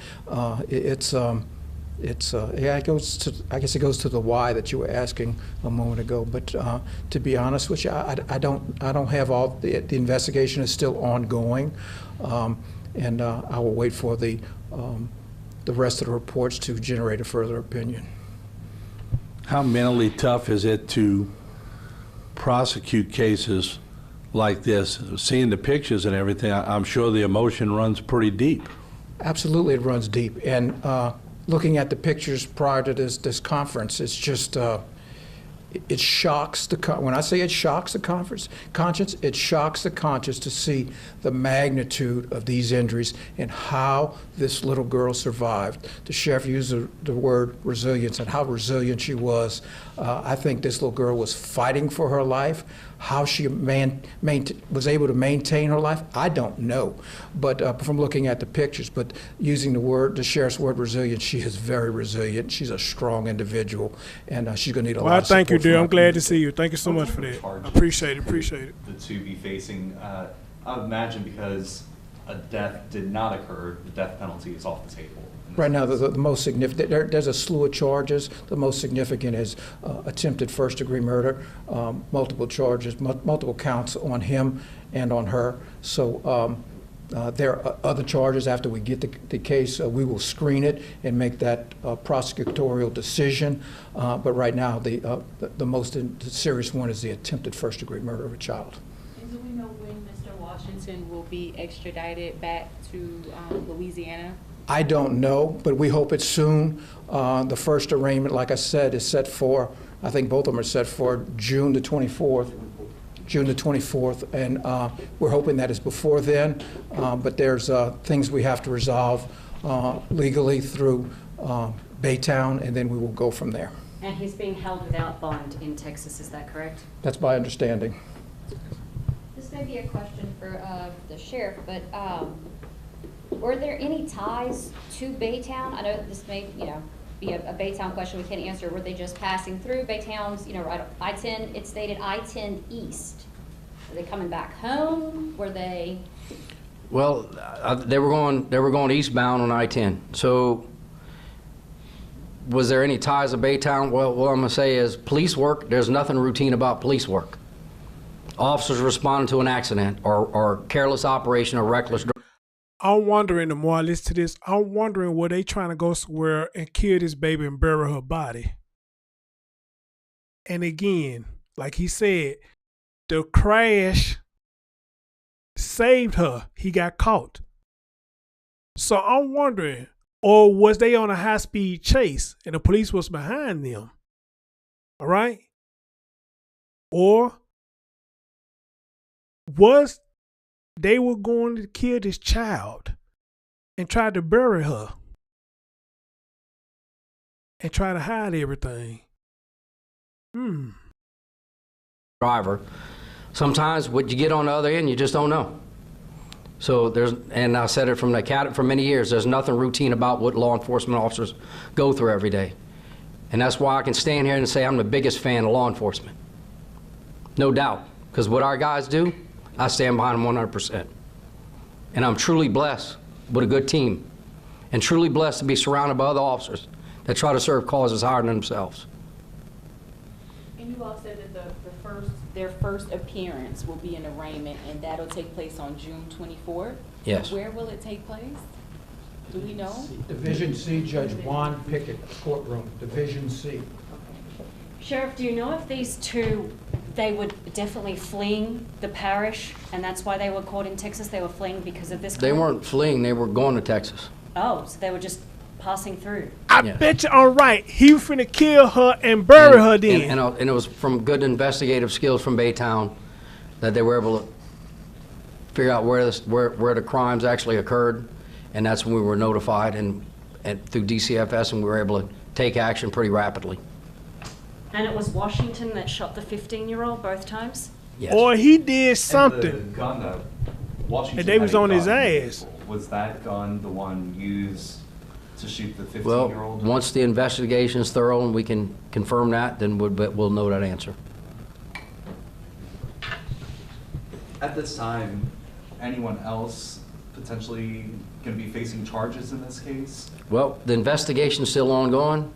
[SPEAKER 5] it goes to, I guess it goes to the why that you were asking a moment ago. But to be honest with you, I don't have all the investigation is still ongoing, and I will wait for the rest of the reports to generate a further opinion.
[SPEAKER 18] How mentally tough is it to prosecute cases like this? Seeing the pictures and everything, I'm sure the emotion runs pretty deep.
[SPEAKER 5] Absolutely, it runs deep. And looking at the pictures prior to this conference, it's just, it shocks when I say it shocks the conscience, it shocks the conscience to see the magnitude of these injuries and how this little girl survived. The sheriff used the word resilience and how resilient she was. I think this little girl was fighting for her life. How she was able to maintain her life, I don't know. But from looking at the pictures, but using the sheriff's word resilient, she is very resilient. She's a strong individual, and she's going to need a lot of support.
[SPEAKER 1] Thank you, dear. I'm glad to see you. Thank you so much for that. I appreciate it.
[SPEAKER 19] The two be facing, I would imagine because a death did not occur, the death penalty is off the table
[SPEAKER 5] Right now, the most significant, there's a slew of charges. The most significant is attempted first-degree murder, multiple charges, multiple counts on him and on her. So there are other charges. After we get the case, we will screen it and make that prosecutorial decision. But right now, the most serious one is the attempted first-degree murder of a child.
[SPEAKER 20] And do we know when Mr. Washington will be extradited back to Louisiana?
[SPEAKER 5] I don't know, but we hope it's soon. The first arraignment, like I said, is set for, I think both of them are set for June the 24th. June the 24th, and we're hoping that is before then, but there's things we have to resolve legally through Baytown, and then we will go from there.
[SPEAKER 21] And he's being held without bond in Texas, is that correct?
[SPEAKER 5] That's my understanding.
[SPEAKER 2] This may be a question for the sheriff, but were there any ties to Baytown? I know that this may, be a Baytown question we can't answer. Were they just passing through Baytown's, right, I-10, it stated I-10 East. Were they coming back home? Were they?
[SPEAKER 3] Well, they were going eastbound on I-10. So was there any ties to Baytown? Well, what I'm gonna say is police work, there's nothing routine about police work. Officers responding to an accident or careless operation or reckless.
[SPEAKER 1] I'm wondering, the more I listen to this, I'm wondering, were they trying to go somewhere and kill this baby and bury her body? And again, like he said, the crash saved her. He got caught. So I'm wondering, or was they on a high-speed chase and the police was behind them? All right? Or was they were going to kill this child and try to bury her and try to hide everything?
[SPEAKER 3] Driver. Sometimes what you get on the other end, you just don't know. So and I said it from the academy for many years, there's nothing routine about what law enforcement officers go through every day. And that's why I can stand here and say I'm the biggest fan of law enforcement. No doubt. Because what our guys do, I stand behind them 100%. And I'm truly blessed with a good team and truly blessed to be surrounded by other officers that try to serve causes higher than themselves.
[SPEAKER 20] And you all said that their first appearance will be an arraignment, and that'll take place on June 24th?
[SPEAKER 3] Yes.
[SPEAKER 20] Where will it take place? Do we know?
[SPEAKER 5] Division C, Judge Juan Pickett courtroom, Division C.
[SPEAKER 21] Sheriff, do you know if these two, they were definitely fleeing the parish, and that's why they were caught in Texas? They were fleeing because of this?
[SPEAKER 3] They weren't fleeing, they were going to Texas.
[SPEAKER 21] Oh, so they were just passing through.
[SPEAKER 1] I bet you I'm right. He was finna kill her and bury her then.
[SPEAKER 3] And it was from good investigative skills from Baytown that they were able to figure out where the crimes actually occurred, and that's when we were notified and through DCFS, and we were able to take action pretty rapidly.
[SPEAKER 21] And it was Washington that shot the 15-year-old both times?
[SPEAKER 3] Yes.
[SPEAKER 1] Or he did something.
[SPEAKER 19] And the gun that Washington
[SPEAKER 1] and they was on his ass.
[SPEAKER 19] Was that gun the one used to shoot the 15-year-old?
[SPEAKER 3] Well, once the investigation is thorough and we can confirm that, then we'll know that answer.
[SPEAKER 19] At this time, anyone else potentially going to be facing charges in this case?
[SPEAKER 3] Well, the investigation's still ongoing.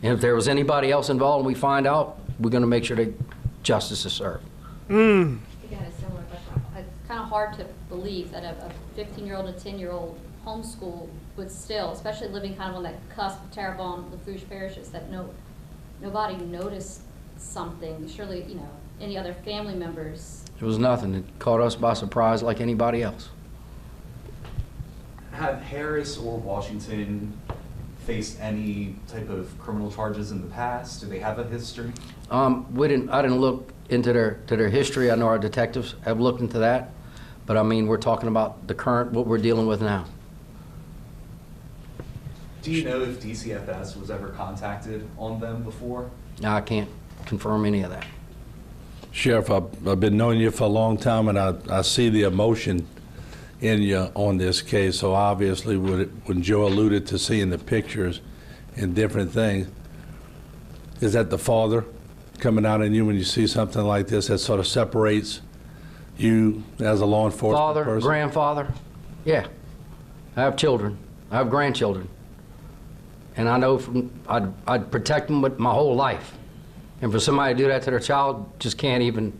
[SPEAKER 3] And if there was anybody else involved and we find out, we're going to make sure that justice is served.
[SPEAKER 2] I got a similar question. It's kind of hard to believe that a 15-year-old and a 10-year-old homeschool would still, especially living kind of on that cusp of Terrebonne, Latonya parishes, that nobody noticed something. Surely, any other family members.
[SPEAKER 3] It was nothing. It caught us by surprise like anybody else.
[SPEAKER 19] Have Harris or Washington faced any type of criminal charges in the past? Do they have a history?
[SPEAKER 3] I didn't look into their history. I know our detectives have looked into that, but I mean, we're talking about the current, what we're dealing with now.
[SPEAKER 19] Do you know if DCFS was ever contacted on them before?
[SPEAKER 3] No, I can't confirm any of that.
[SPEAKER 18] Sheriff, I've been knowing you for a long time, and I see the emotion in you on this case. So obviously, when Joe alluded to seeing the pictures and different things, is that the father coming out in you when you see something like this that sort of separates you as a law enforcement
[SPEAKER 3] Father,
[SPEAKER 18] person?
[SPEAKER 3] grandfather, yeah. I have children. I have grandchildren. And I know I'd protect them with my whole life. And for somebody to do that to their child, just can't even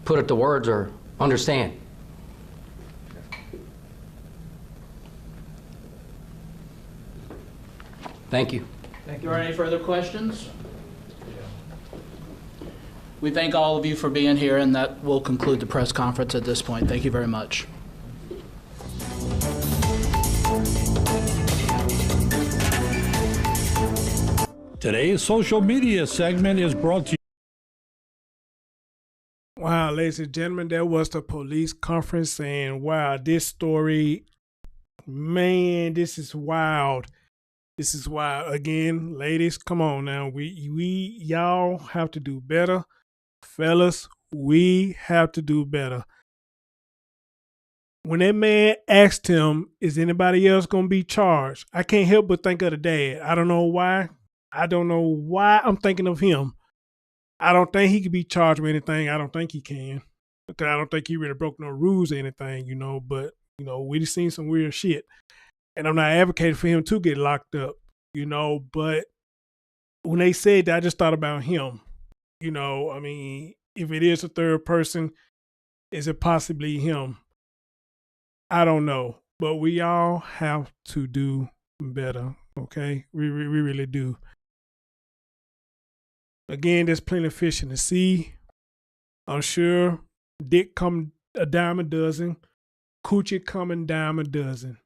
[SPEAKER 3] put it to words or understand. Thank you.
[SPEAKER 16] Thank you. Are there any further questions? We thank all of you for being here, and that will conclude the press conference at this point. Thank you very much.
[SPEAKER 15] Today's social media segment is brought to you.
[SPEAKER 1] Wow, ladies and gentlemen, that was the police conference saying, wow, this story, man, this is wild. This is wild. Again, ladies, come on now. Y'all have to do better. Fellas, we have to do better. When that man asked him, is anybody else going to be charged? I can't help but think of the dad. I don't know why. I'm thinking of him. I don't think he could be charged with anything. I don't think he can. Because I don't think he really broke no rules or anything, but, we've seen some weird shit. And I'm not advocating for him to get locked up, but when they said that, I just thought about him. If it is a third person, is it possibly him? I don't know. But we all have to do better, okay? We really do. Again, there's plenty of fish in the sea. I'm sure dick come a dime a dozen. Coochie come a dime a dozen.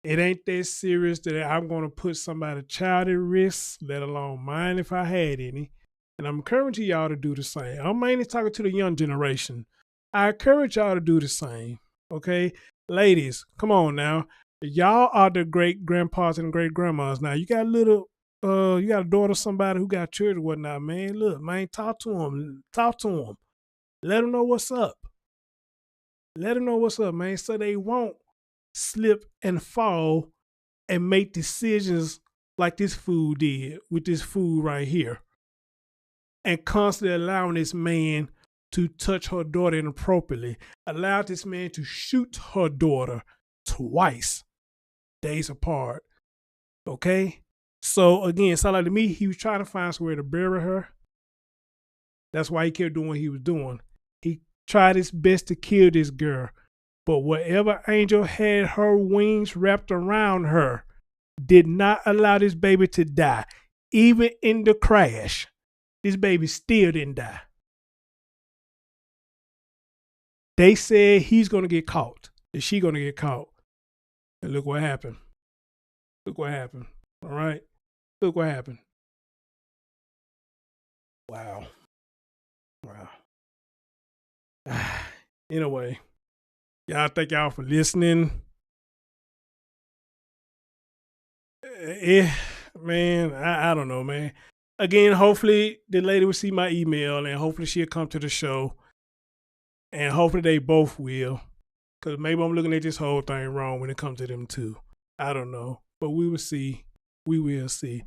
[SPEAKER 1] It ain't that serious that I'm going to put somebody's child at risk, let alone mine if I had any. And I'm encouraging y'all to do the same. I'm mainly talking to the young generation. I encourage y'all to do the same, okay? Ladies, come on now. Y'all are the great grandpas and great grandmas. Now, you got a daughter, somebody who got children, whatnot, man. Look, man, talk to them. Let them know what's up. Let them know what's up, man, so they won't slip and fall and make decisions like this fool did with this fool right here. And constantly allowing this man to touch her daughter inappropriately. Allowed this man to shoot her daughter twice, days apart. Okay? So again, it sounded like to me he was trying to find somewhere to bury her. That's why he kept doing what he was doing. He tried his best to kill this girl. But whatever angel had her wings wrapped around her did not allow this baby to die. Even in the crash, this baby still didn't die. They said he's going to get caught. Is she going to get caught? And look what happened. Look what happened. All right? Look what happened. Wow. Anyway, y'all, thank y'all for listening. Man, I don't know, man. Again, hopefully the lady will see my email and hopefully she'll come to the show. And hopefully they both will. Because maybe I'm looking at this whole thing wrong when it comes to them too. I don't know. But we will see. We will see.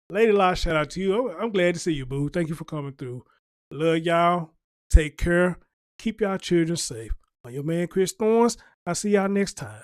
[SPEAKER 1] Lady Law, shout out to you. I'm glad to see you, boo. Thank you for coming through. Love y'all. Take care. Keep y'all children safe. I'm your man, Chris Thorns. I'll see y'all next time.